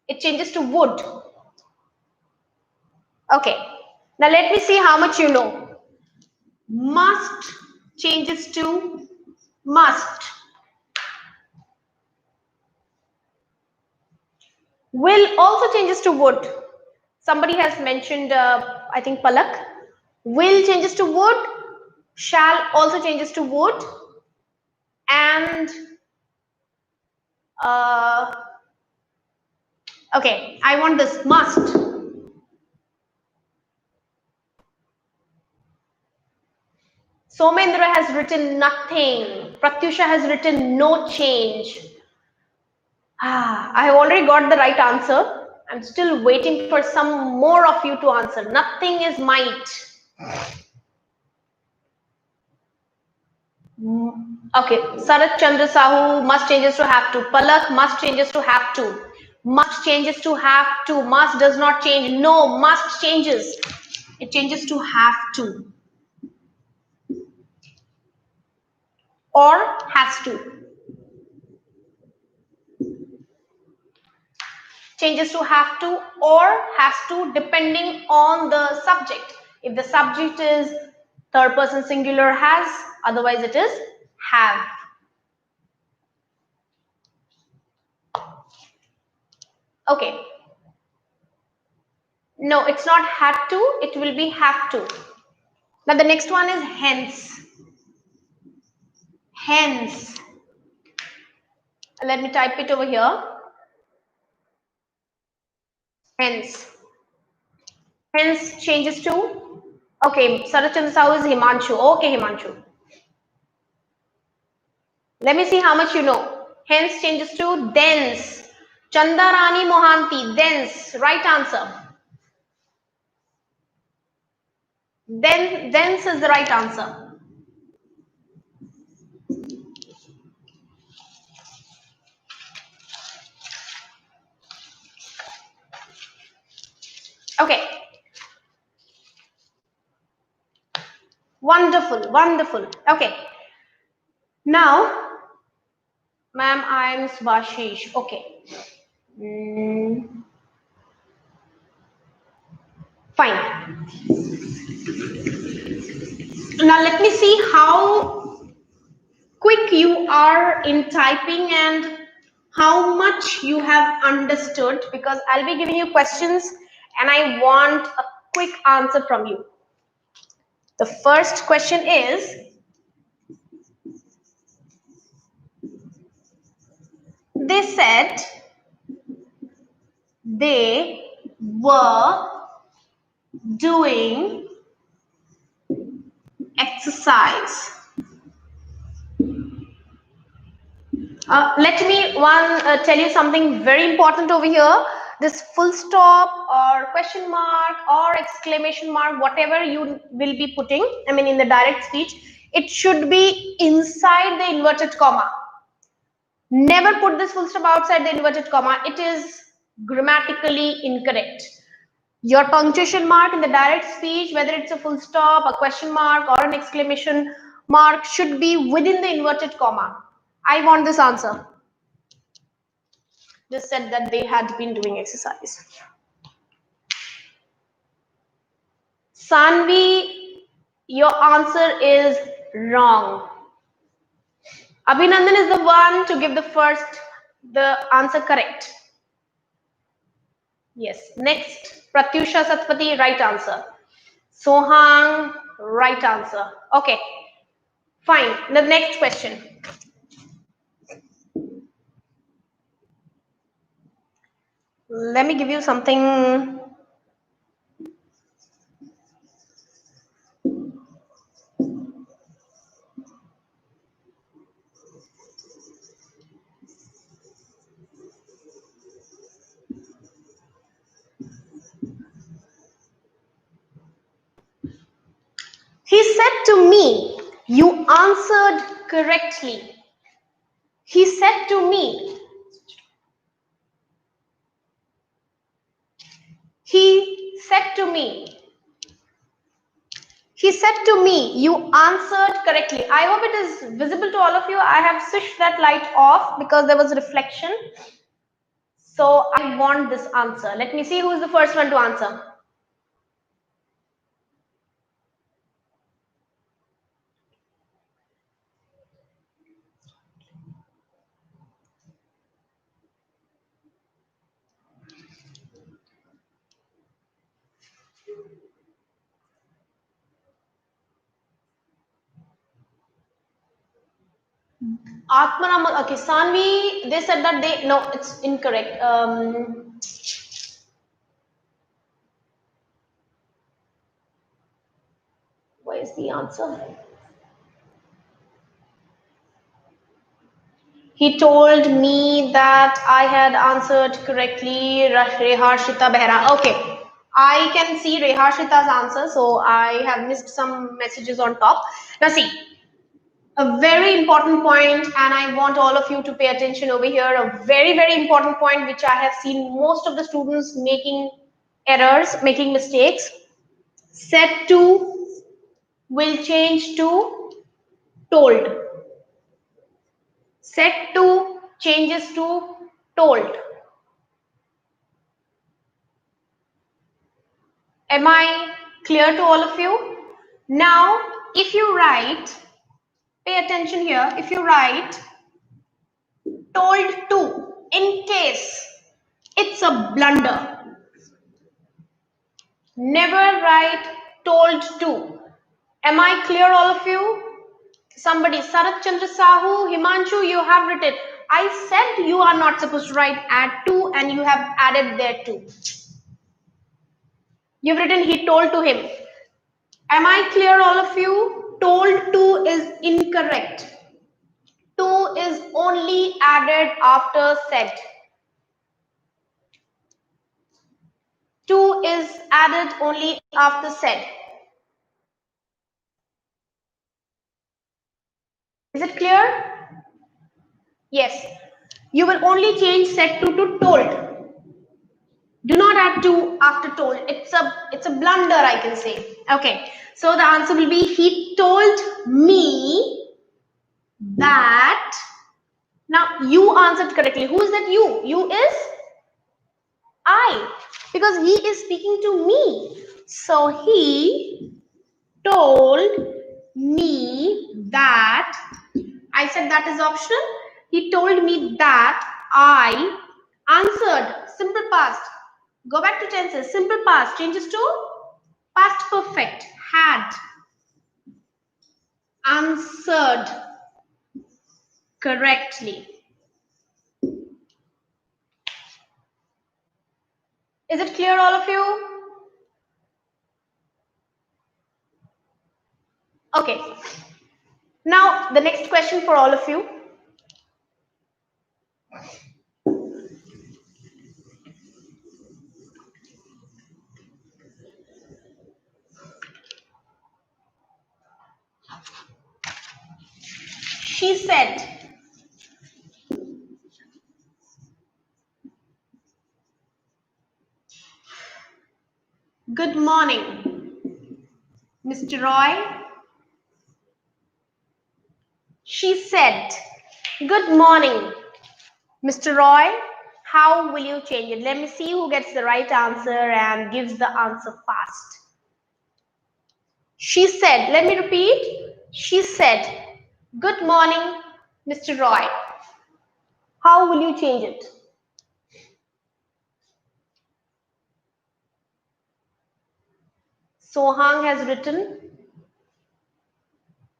It changes to would. Okay. Now let me see how much you know. Must changes to must. Will also changes to would. Somebody has mentioned, I think Palak. Will changes to would. Shall also changes to would. And okay, I want this must. Somendra has written nothing. Pratyusha has written no change. I have already got the right answer. I'm still waiting for some more of you to answer. Nothing is might. Okay, Sarat Chandra Sahu must changes to have to. Palak must changes to have to. Must changes to have to. Must does not change. No, must changes. It changes to have to. Or has to. Changes to have to or has to depending on the subject. If the subject is third person singular, has, otherwise it is have. Okay. No, it's not had to, it will be have to. Now the next one is hence. Hence. Let me type it over here. Hence. Hence changes to, okay, Sarachan Sao is Himanshu. Okay, Himanshu. Let me see how much you know. Hence changes to thence. Chandarani Mohanty, thence. Right answer. Thence is the right answer. Okay. Wonderful, wonderful. Okay. Now, ma'am, I'm Svashish. Okay. Fine. Now let me see how quick you are in typing and how much you have understood, because I'll be giving you questions and I want a quick answer from you. The first question is, they said they were doing exercise. Let me tell you something very important over here. This full stop or question mark or exclamation mark, whatever you will be putting, I mean in the direct speech, it should be inside the inverted comma. Never put this full stop outside the inverted comma. It is grammatically incorrect. Your punctuation mark in the direct speech, whether it's a full stop, a question mark, or an exclamation mark, should be within the inverted comma. I want this answer. Just said that they had been doing exercise. Sanvi, your answer is wrong. Abhinandan is the one to give the answer correct. Yes. Next, Pratyusha Satpati, right answer. Sohang, right answer. Okay. Fine. The next question. Let me give you something. He said to me, you answered correctly. He said to me. He said to me. He said to me, you answered correctly. I hope it is visible to all of you. I have switched that light off because there was a reflection. So I want this answer. Let me see who is the first one to answer. Atmanam, okay, Sanvi, they said that they, no, it's incorrect. What is the answer? He told me that I had answered correctly, Reharshita Behra. Okay, I can see Reharshita's answer, so I have missed some messages on top. Now see, A very important point, and I want all of you to pay attention over here. A very, very important point which I have seen most of the students making errors, making mistakes. Said to will change to told. Said to changes to told. Am I clear to all of you? Now, if you write, pay attention here, if you write told to, in case it's a blunder, never write told to. Am I clear, all of you? Somebody, Sarat Chandra Sahu, Himanshu, you have written. I said you are not supposed to write add to, and you have added there too. You've written he told to him. Am I clear, all of you? Told to is incorrect. To is only added after said. To is added only after said. Is it clear? Yes. You will only change said to told. Do not add to after told. It's a blunder, I can say. Okay. So the answer will be he told me that. Now you answered correctly. Who is that you? You is I. Because he is speaking to me. So he told me that. I said that is optional. He told me that I answered. Simple past. Go back to tenses. Simple past changes to past perfect. Had answered correctly. Is it clear, all of you? Okay. Now, the next question for all of you. She said, "Good morning, Mr. Roy." She said, "Good morning, Mr. Roy. How will you change it?" Let me see who gets the right answer and gives the answer fast. She said, let me repeat. She said, "Good morning, Mr. Roy. How will you change it?" Sohang has written,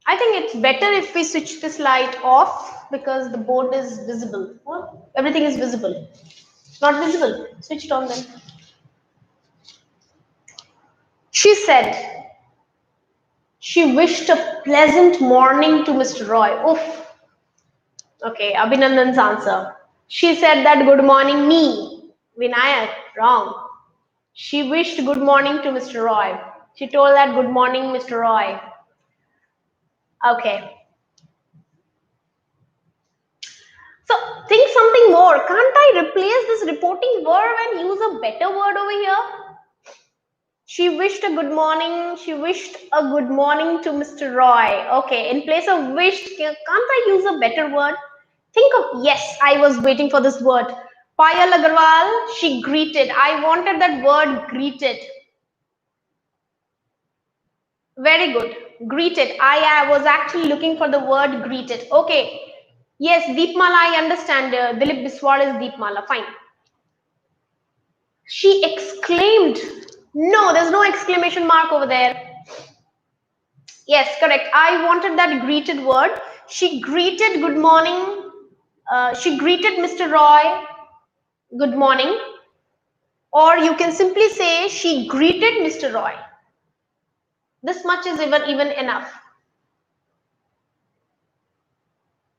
I think it's better if we switch this light off because the board is visible. Well, everything is visible. Not visible. Switch it on then. She said, she wished a pleasant morning to Mr. Roy. Oof. Okay, Abhinandan's answer. She said that good morning me. Vinayak, wrong. She wished good morning to Mr. Roy. She told that good morning, Mr. Roy. Okay. So think something more. Can't I replace this reporting verb and use a better word over here? She wished a good morning. She wished a good morning to Mr. Roy. Okay, in place of wished, can't I use a better word? Think of, yes, I was waiting for this word. Payal Agarwal, she greeted. I wanted that word greeted. Very good. Greeted. I was actually looking for the word greeted. Okay. Yes, Deepmala, I understand. Dilip Biswal is Deepmala. Fine. She exclaimed. No, there's no exclamation mark over there. Yes, correct. I wanted that greeted word. She greeted good morning. She greeted Mr. Roy good morning. Or you can simply say she greeted Mr. Roy. This much is even enough.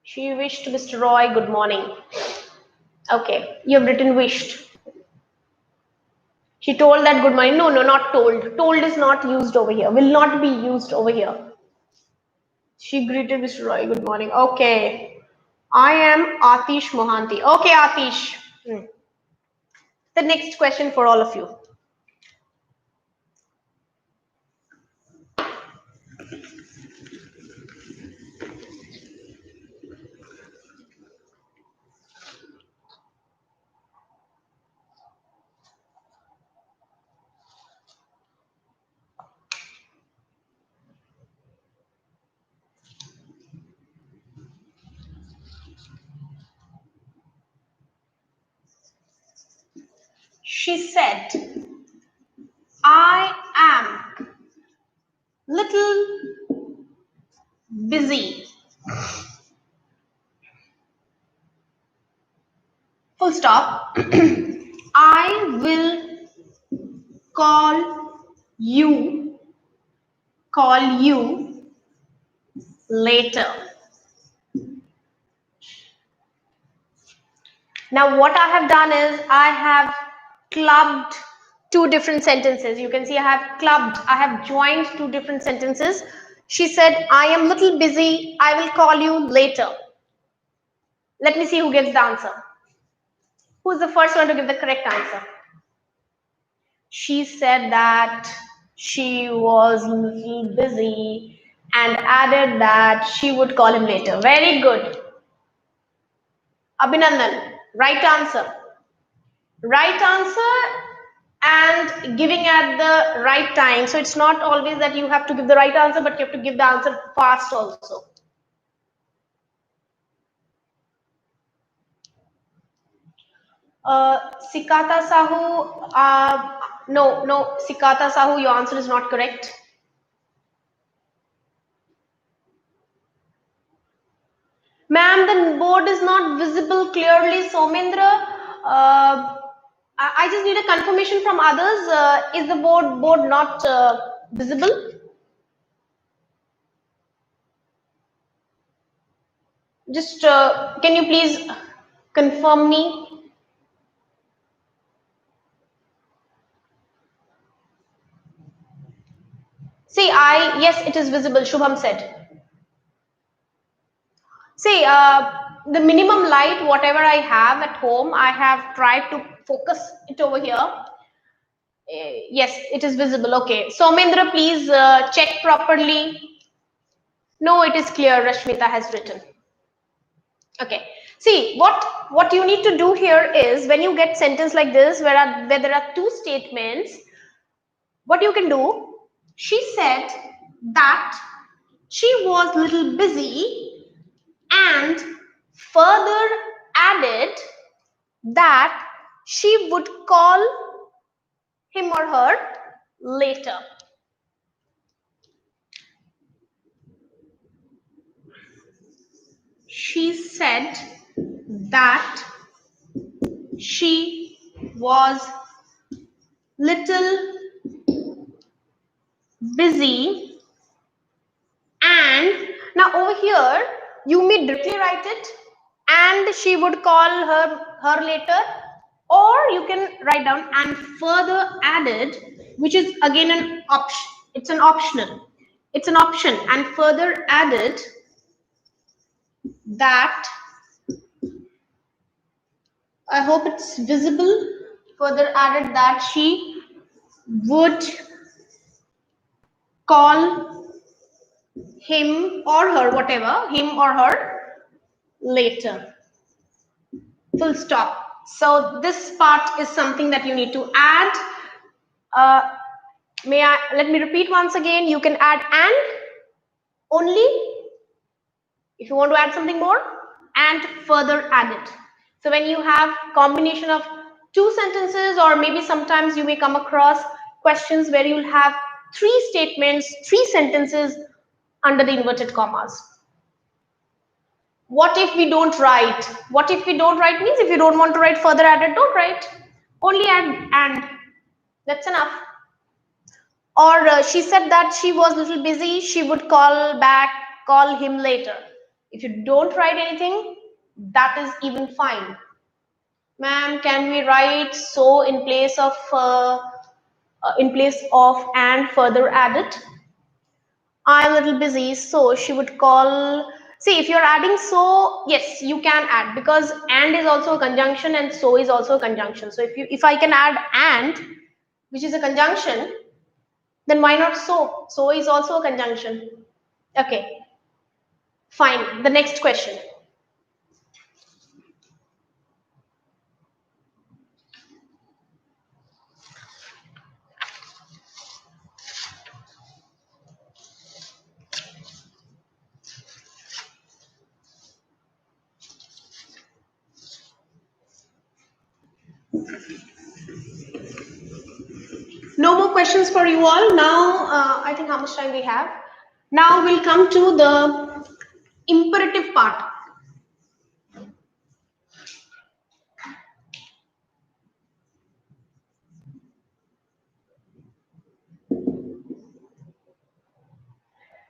She wished Mr. Roy good morning. Okay, you have written wished. She told that good morning. No, not told. Told is not used over here. Will not be used over here. She greeted Mr. Roy. Good morning. Okay. I am Atish Mohanty. Okay, Atish. The next question for all of you. She said, I am little busy. Full stop. I will call you later. Now what I have done is I have clubbed two different sentences. You can see I have clubbed, I have joined two different sentences. She said, I am little busy. I will call you later. Let me see who gives the answer. Who's the first one to give the correct answer? She said that she was a little busy and added that she would call him later. Very good. Abhinandan, right answer. Right answer and giving at the right time. So it's not always that you have to give the right answer, but you have to give the answer fast also. Sikata Sahu, no, Sikata Sahu, your answer is not correct. Ma'am, the board is not visible clearly. Somendra, I just need a confirmation from others. Is the board not visible? Just can you please confirm me? See, yes, it is visible. Shubham said. See, the minimum light, whatever I have at home, I have tried to focus it over here. Yes, it is visible. Okay. Somendra, please check properly. No, it is clear. Rashmita has written. Okay. See, what you need to do here is when you get sentence like this, where there are two statements, what you can do, she said that she was a little busy and further added that she would call him or her later. She said that she was little busy, and now over here you may directly write it and she would call her later, or you can write down and further added, which is again an option. It's an optional. It's an option, and further added that, I hope it's visible, further added that she would call him or her, whatever, him or her later. Full stop. So this part is something that you need to add. Let me repeat once again. You can add and only if you want to add something more, and further add it. So when you have combination of two sentences, or maybe sometimes you may come across questions where you'll have three statements, three sentences under the inverted commas. What if we don't write? What if we don't write means if you don't want to write further added, don't write. Only add and. That's enough. Or she said that she was a little busy. She would call him later. If you don't write anything, that is even fine. Ma'am, can we write so in place of and further added? I'm a little busy, so she would call. See, if you're adding so, yes, you can add, because and is also a conjunction and so is also a conjunction. So if I can add and, which is a conjunction, then why not so? So is also a conjunction. Okay, fine. The next question. No more questions for you all. Now, I think how much time we have? Now we'll come to the imperative part.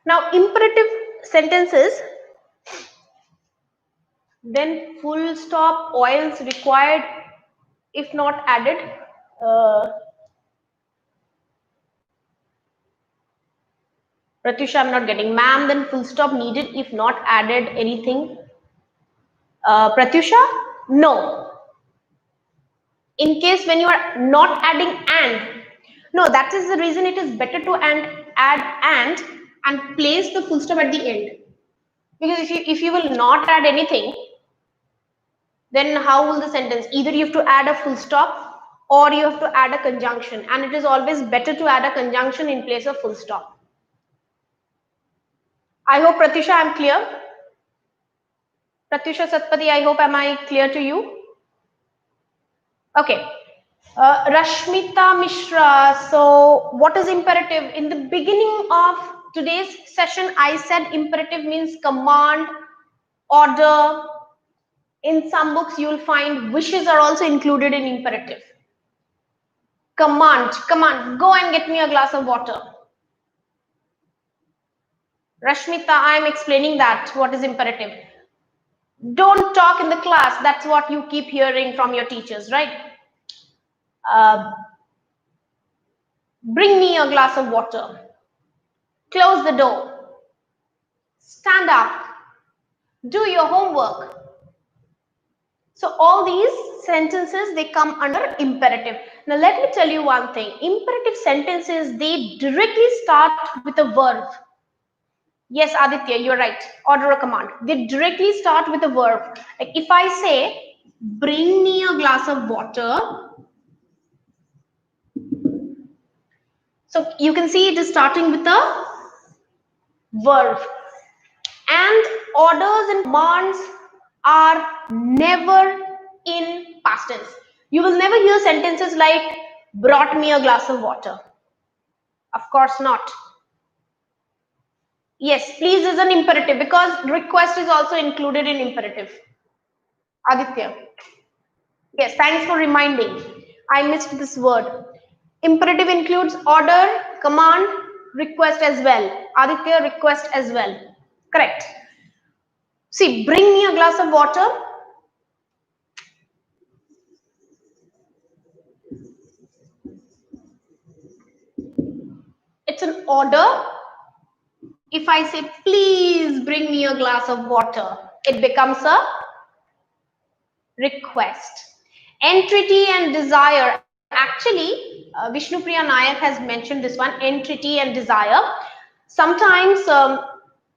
Now, imperative sentences, then full stop, oils required if not added. Uh, Pratyusha, I'm not getting. Ma'am, then full stop needed if not added anything. Pratyusha, no. In case when you are not adding and, no, that is the reason it is better to add and place the full stop at the end. Because if you will not add anything, then how will the sentence? Either you have to add a full stop or you have to add a conjunction, and it is always better to add a conjunction in place of full stop. I hope, Pratyusha, I'm clear. Pratyusha Satpati, I hope am I clear to you? Okay. Rashmita Mishra, so what is imperative? In the beginning of today's session, I said imperative means command, order. In some books, you will find wishes are also included in imperative. Command, go and get me a glass of water. Rashmita, I am explaining that. What is imperative? Don't talk in the class. That's what you keep hearing from your teachers, right? Bring me a glass of water. Close the door. Stand up. Do your homework. So all these sentences, they come under imperative. Now let me tell you one thing. Imperative sentences, they directly start with a verb. Yes, Aditya, you're right. Order a command. They directly start with a verb. Like if I say, bring me a glass of water. So you can see it is starting with a verb. And orders and commands are never in past tense. You will never hear sentences like brought me a glass of water. Of course not. Yes, please is an imperative because request is also included in imperative. Aditya. Yes, thanks for reminding. I missed this word. Imperative includes order, command, request as well. Aditya, request as well. Correct. See, bring me a glass of water. It's an order. If I say, please bring me a glass of water, it becomes a request. Entreaty and desire. Actually, Vishnupriya Nayak has mentioned this one, entreaty and desire. Sometimes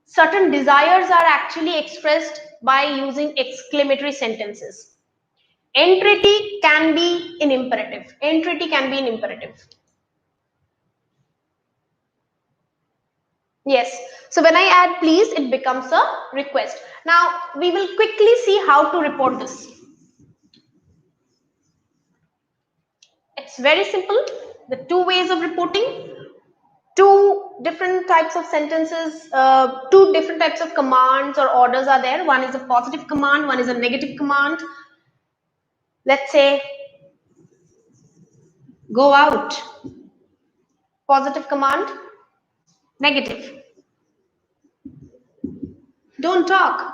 certain desires are actually expressed by using exclamatory sentences. Entreaty can be in imperative. Entreaty can be in imperative. Yes. So when I add please, it becomes a request. Now we will quickly see how to report this. It's very simple. The two ways of reporting, two different types of sentences, two different types of commands or orders are there. One is a positive command, one is a negative command. Let's say, go out. Positive command, negative. Don't talk.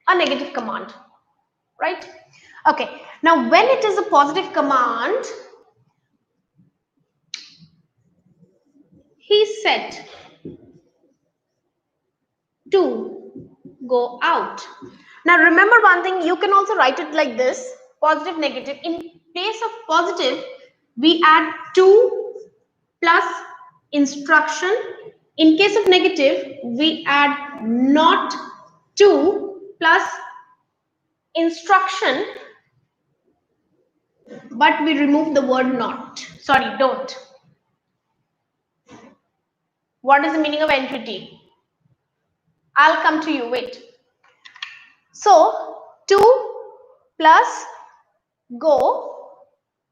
A negative command, right? Okay. Now, when it is a positive command, he said to go out. Now remember one thing, you can also write it like this, positive, negative. In place of positive, we add to plus instruction. In case of negative, we add not to plus instruction, but we remove the word not. Sorry, don't. What is the meaning of entity? I'll come to you, wait. So, to plus go,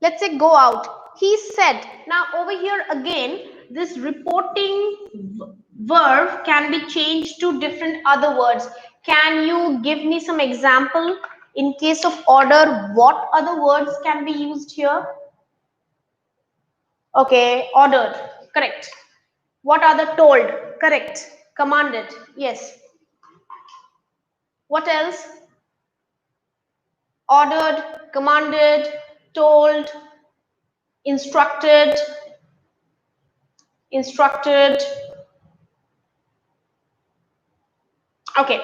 let's say go out. He said. Now over here again, this reporting verb can be changed to different other words. Can you give me some example? In case of order, what other words can be used here? Okay, ordered, correct. What are the told? Correct. Commanded, yes. What else? Ordered, commanded, told, instructed, instructed. Okay,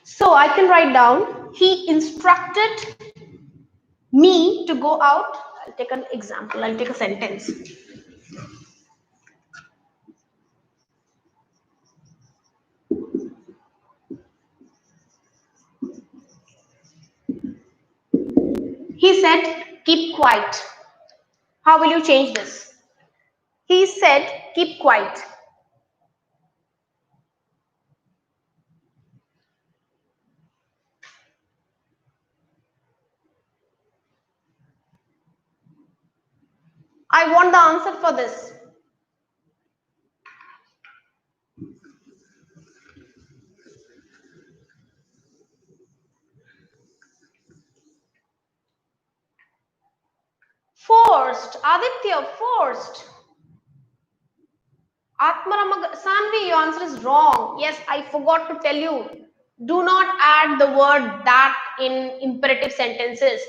so I can write down, he instructed me to go out. I'll take an example, I'll take a sentence. He said, keep quiet. How will you change this? He said, keep quiet. I want the answer for this. Forced. Aditya, forced. Atmaramag Sanvi, your answer is wrong. Yes, I forgot to tell you. Do not add the word that in imperative sentences.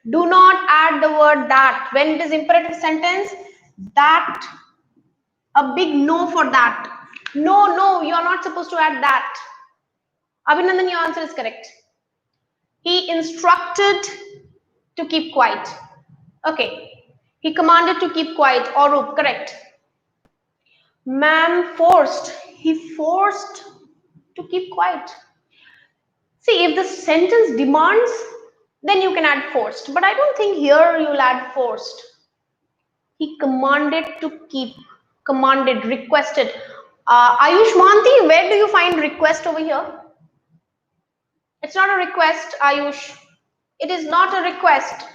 Do not add the word that. When it is imperative sentence, that, a big no for that. No, no, you are not supposed to add that. Abhinandan, your answer is correct. He instructed to keep quiet. Okay. He commanded to keep quiet. Arup, correct. Ma'am forced. He forced to keep quiet. See, if the sentence demands, then you can add forced. But I don't think here you'll add forced. He commanded to keep. Commanded, requested. Ayush Manti, where do you find request over here? It's not a request, Ayush. It is not a request.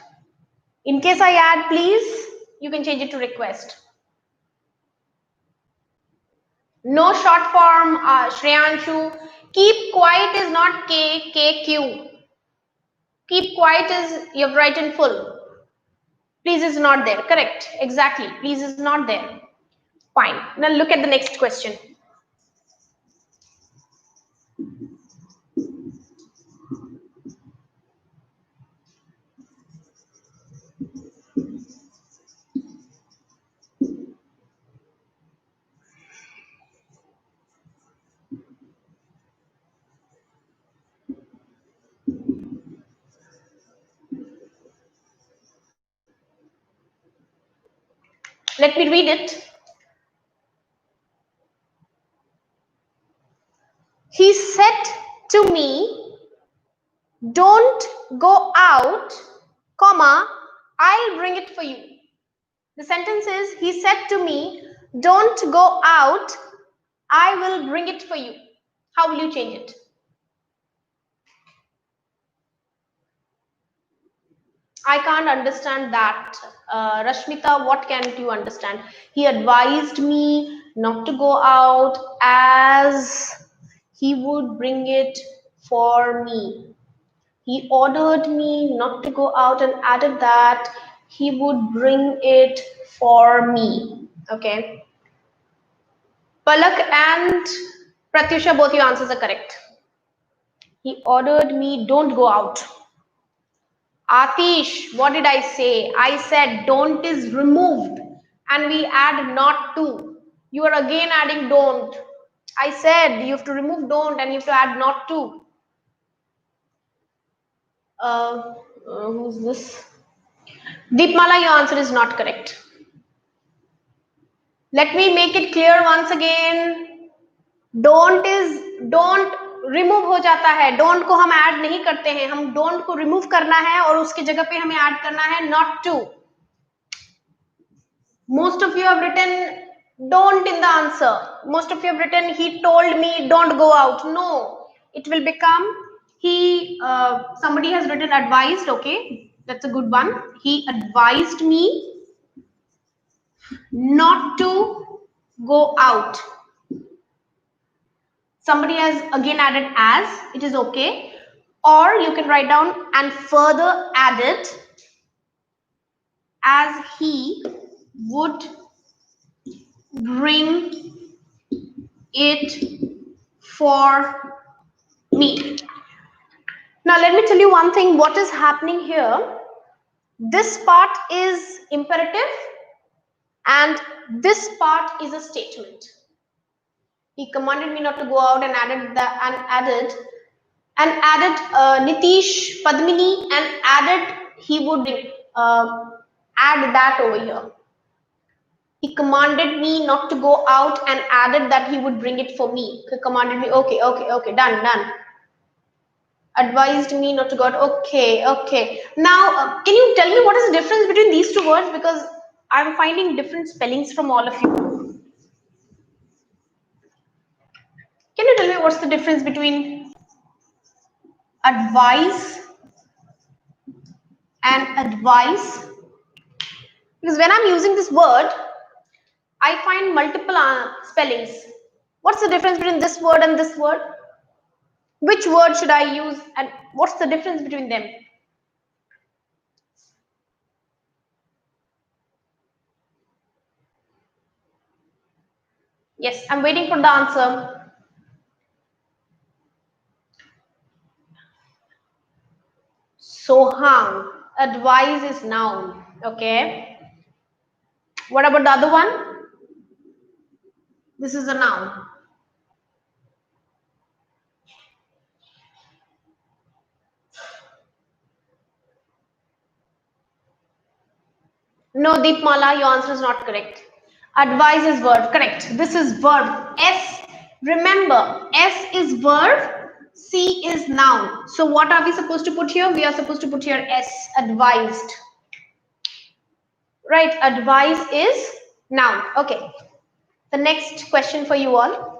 In case I add please, you can change it to request. No short form, Shreyanshu. Keep quiet is not K, KQ. Keep quiet is, you've written full. Please is not there. Correct. Exactly. Please is not there. Fine. Now look at the next question. Let me read it. He said to me, don't go out, comma, I'll bring it for you. The sentence is, he said to me, don't go out, I will bring it for you. How will you change it? I can't understand that. Rashmita, what can't you understand? He advised me not to go out as he would bring it for me. He ordered me not to go out and added that he would bring it for me. Okay. Palak and Pratyusha, both your answers are correct. He ordered me, don't go out. Atish, what did I say? I said don't is removed and we add not to. You are again adding don't. I said you have to remove don't and you have to add not to. Who's this? Deepmala, your answer is not correct. Let me make it clear once again. Don't remove हो जाता है. Don't को हम add नहीं करते हैं. हम don't को रिमूव करना है और उसके जगह पे हमें ऐड करना है not to. Most of you have written don't in the answer. Most of you have written he told me don't go out. No, it will become he. Somebody has written advised. Okay, that's a good one. He advised me not to go out. Somebody has again added as. It is okay. Or you can write down and further added as he would bring it for me. Now let me tell you one thing. What is happening here? This part is imperative and this part is a statement. He commanded me not to go out and added Nitish, Padmini, and added he would add that over here. He commanded me not to go out and added that he would bring it for me. He commanded me. Okay, done. Advised me not to go out. Okay. Now, can you tell me what is the difference between these two words? Because I'm finding different spellings from all of you. Can you tell me what's the difference between advise and advice? Because when I'm using this word, I find multiple spellings. What's the difference between this word and this word? Which word should I use and what's the difference between them? Yes, I'm waiting for the answer. Sohang, advise is noun. Okay. What about the other one? This is a noun. No, Deepmala, your answer is not correct. Advise is verb. Correct. This is verb. S. Remember, S is verb. C is noun. So what are we supposed to put here? We are supposed to put here S. Advised. Right. Advise is noun. Okay. The next question for you all.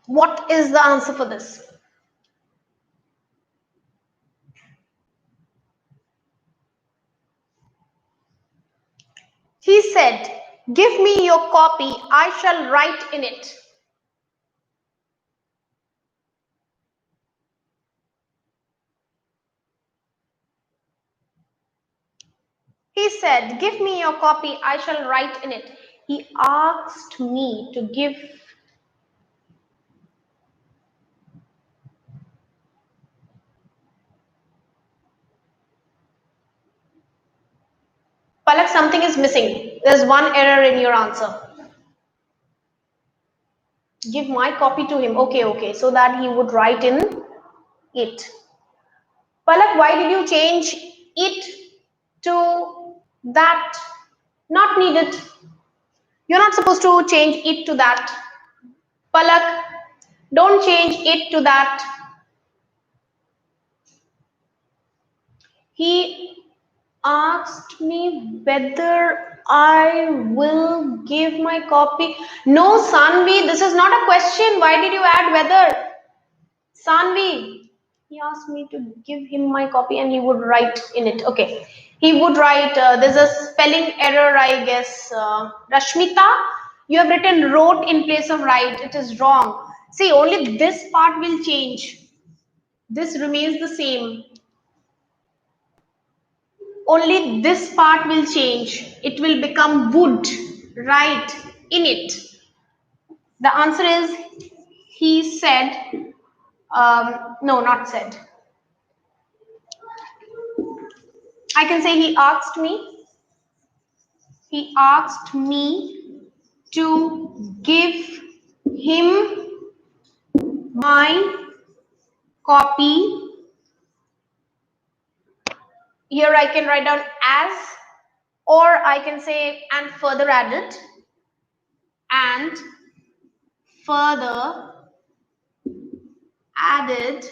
What is the answer for this? He said, give me your copy, I shall write in it. He said, give me your copy, I shall write in it. He asked me to give. Palak, something is missing. There's one error in your answer. Give my copy to him. Okay. So that he would write in it. Palak, why did you change it to that? Not needed. You're not supposed to change it to that. Palak, don't change it to that. He Asked me whether I will give my copy. No, Sanvi, this is not a question. Why did you add whether? Sanvi, he asked me to give him my copy and he would write in it. Okay. He would write, there's a spelling error, I guess. Rashmita, you have written wrote in place of write. It is wrong. See, only this part will change. This remains the same. Only this part will change. It will become would write in it. The answer is he said, no, not said. I can say he asked me. He asked me to give him my copy. Here I can write down as, or I can say and further added, and further added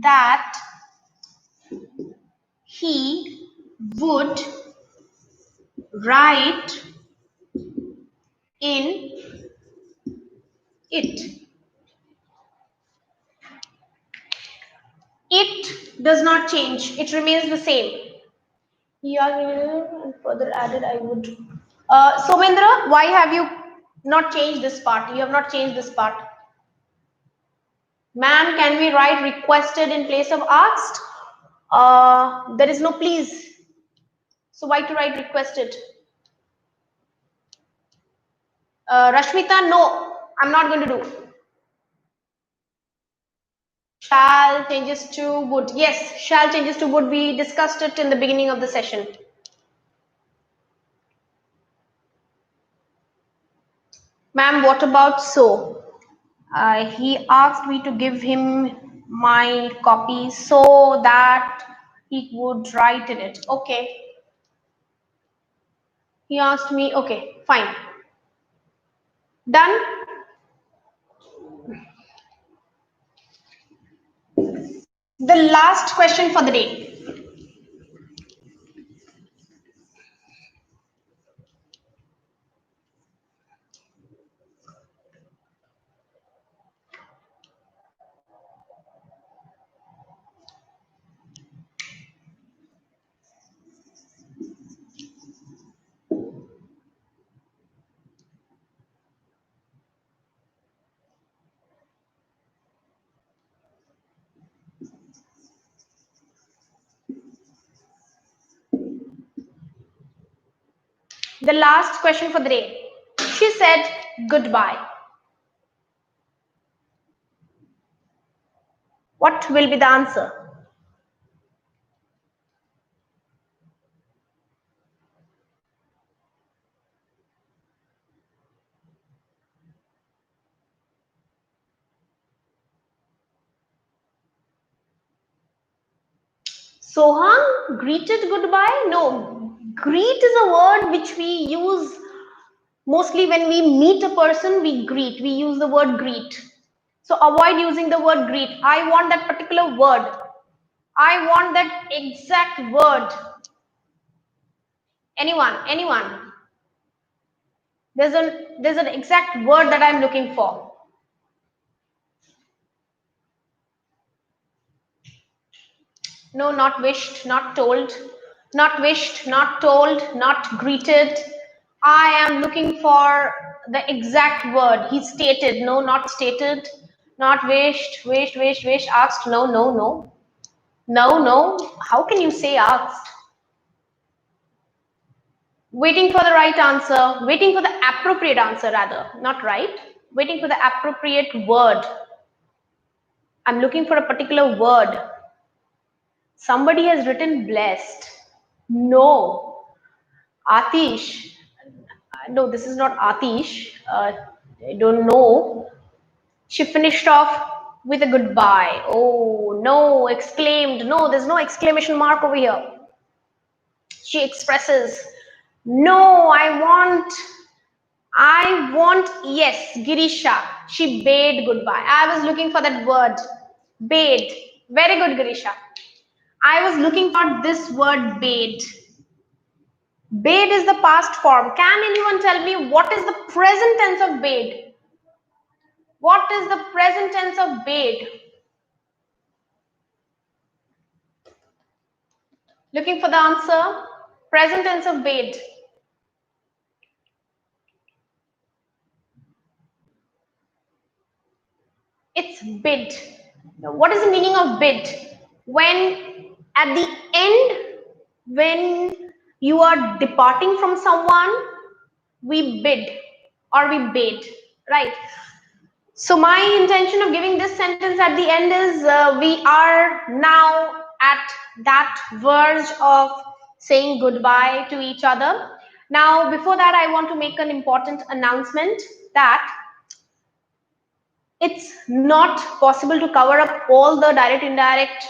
that he would write in it. It does not change. It remains the same. Yeah, and further added, I would. Somendra, why have you not changed this part? You have not changed this part. Ma'am, can we write requested in place of asked? There is no please. So why to write requested? Rashmita, no, I'm not going to do. Shall changes to would. Yes, shall changes to would. We discussed it in the beginning of the session. Ma'am, what about so? He asked me to give him my copy so that he would write in it. Okay. He asked me, okay, fine. Done? The last question for the day. The last question for the day. She said goodbye. What will be the answer? Soham, greeted goodbye? No, greet is a word which we use mostly when we meet a person, we greet. We use the word greet. So avoid using the word greet. I want that particular word. I want that exact word. Anyone. There's an exact word that I'm looking for. No, not wished, not told. Not wished, not told, not greeted. I am looking for the exact word. He stated. No, not stated. Not wished, asked. No. No. How can you say asked? Waiting for the right answer. Waiting for the appropriate answer, rather. Not right. Waiting for the appropriate word. I'm looking for a particular word. Somebody has written blessed. No. Atish. No, this is not Atish. I don't know. She finished off with a goodbye. Oh, no, exclaimed. No, there's no exclamation mark over here. She expresses, no, I want, yes, Girisha. She bade goodbye. I was looking for that word. Bade. Very good, Girisha. I was looking for this word bade. Bade is the past form. Can anyone tell me what is the present tense of bade? What is the present tense of bade? Looking for the answer? Present tense of bade. It's bid. Now, what is the meaning of bid? When at the end, when you are departing from someone, we bid or we bade, right? So my intention of giving this sentence at the end is we are now at that verge of saying goodbye to each other. Now, before that, I want to make an important announcement that it's not possible to cover up all the direct indirect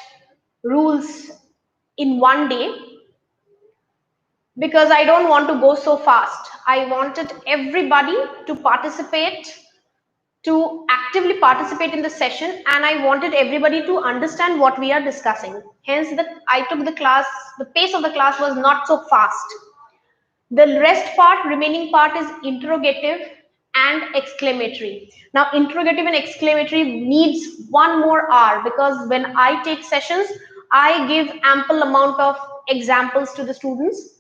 rules in one day because I don't want to go so fast. I wanted everybody to participate, to actively participate in the session, and I wanted everybody to understand what we are discussing. Hence, I took the class, the pace of the class was not so fast. The rest part, remaining part is interrogative and exclamatory. Now, interrogative and exclamatory needs one more hour because when I take sessions, I give ample amount of examples to the students.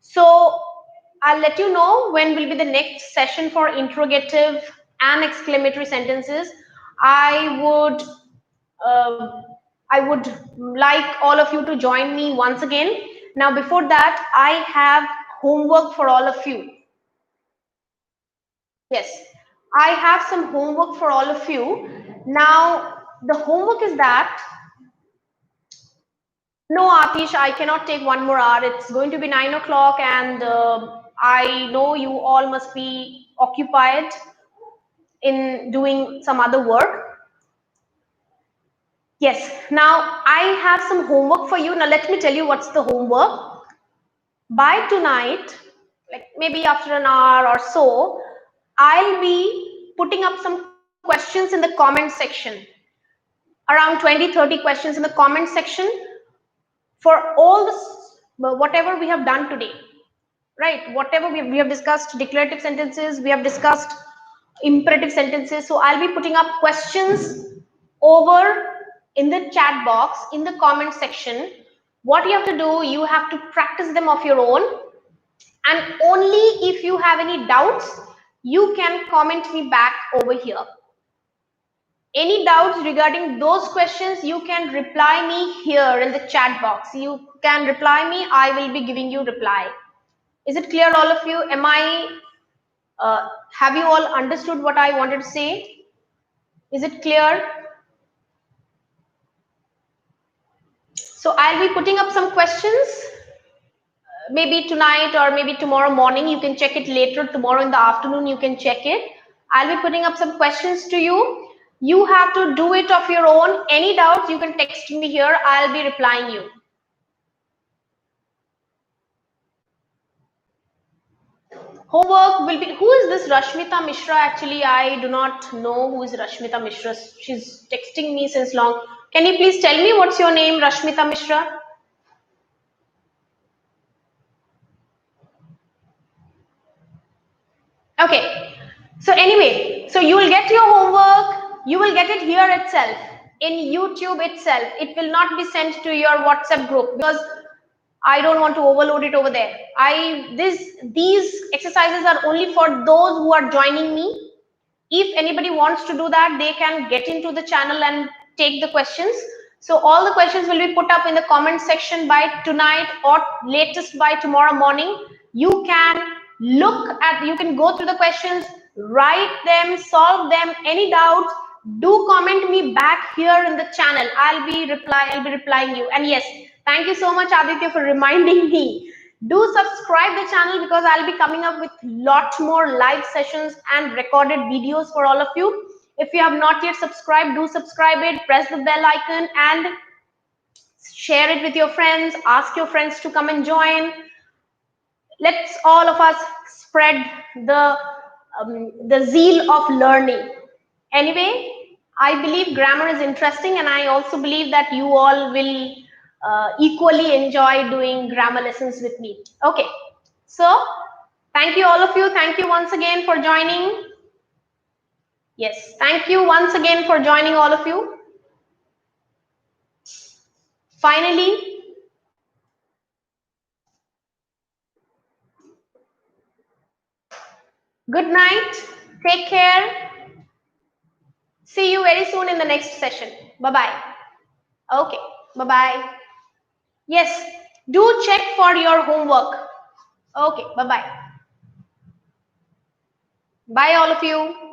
So I'll let you know when will be the next session for interrogative and exclamatory sentences. I would uh, I would like all of you to join me once again. Now, before that, I have homework for all of you. Yes, I have some homework for all of you. Now, the homework is that no, Atish, I cannot take one more hour. It's going to be 9 o'clock, and I know you all must be occupied in doing some other work. Yes, now I have some homework for you. Now, let me tell you what's the homework. By tonight, like maybe after an hour or so, I'll be putting up some questions in the comment section, around 20-30 questions in the comment section for all this, whatever we have done today, right? Whatever we have discussed, declarative sentences, we have discussed imperative sentences. So I'll be putting up questions over in the chat box, in the comment section. What you have to do, you have to practice them of your own. And only if you have any doubts, you can comment me back over here. Any doubts regarding those questions, you can reply me here in the chat box. You can reply me, I will be giving you reply. Is it clear, all of you? Have you all understood what I wanted to say? Is it clear? So I'll be putting up some questions, maybe tonight or maybe tomorrow morning. You can check it later. Tomorrow in the afternoon, you can check it. I'll be putting up some questions to you. You have to do it of your own. Any doubts, you can text me here. I'll be replying you. Homework will be, who is this Rashmita Mishra? Actually, I do not know who is Rashmita Mishra. She's texting me since long. Can you please tell me what's your name, Rashmita Mishra? Okay. So anyway, so you will get your homework. You will get it here itself, in YouTube itself. It will not be sent to your WhatsApp group because I don't want to overload it over there. These exercises are only for those who are joining me. If anybody wants to do that, they can get into the channel and take the questions. So all the questions will be put up in the comment section by tonight or latest by tomorrow morning. You can you can go through the questions, write them, solve them. Any doubts, do comment me back here in the channel. I'll be replying you. And yes, thank you so much, Aditya, for reminding me. Do subscribe the channel because I'll be coming up with lot more live sessions and recorded videos for all of you. If you have not yet subscribed, do subscribe it, press the bell icon and share it with your friends. Ask your friends to come and join. Let's all of us spread the zeal of learning. Anyway, I believe grammar is interesting, and I also believe that you all will equally enjoy doing grammar lessons with me. Okay, so thank you all of you. Thank you once again for joining. Yes, thank you once again for joining all of you. Finally, good night. Take care. See you very soon in the next session. Bye-bye. Okay, bye-bye. Yes, do check for your homework. Okay, bye-bye. Bye all of you.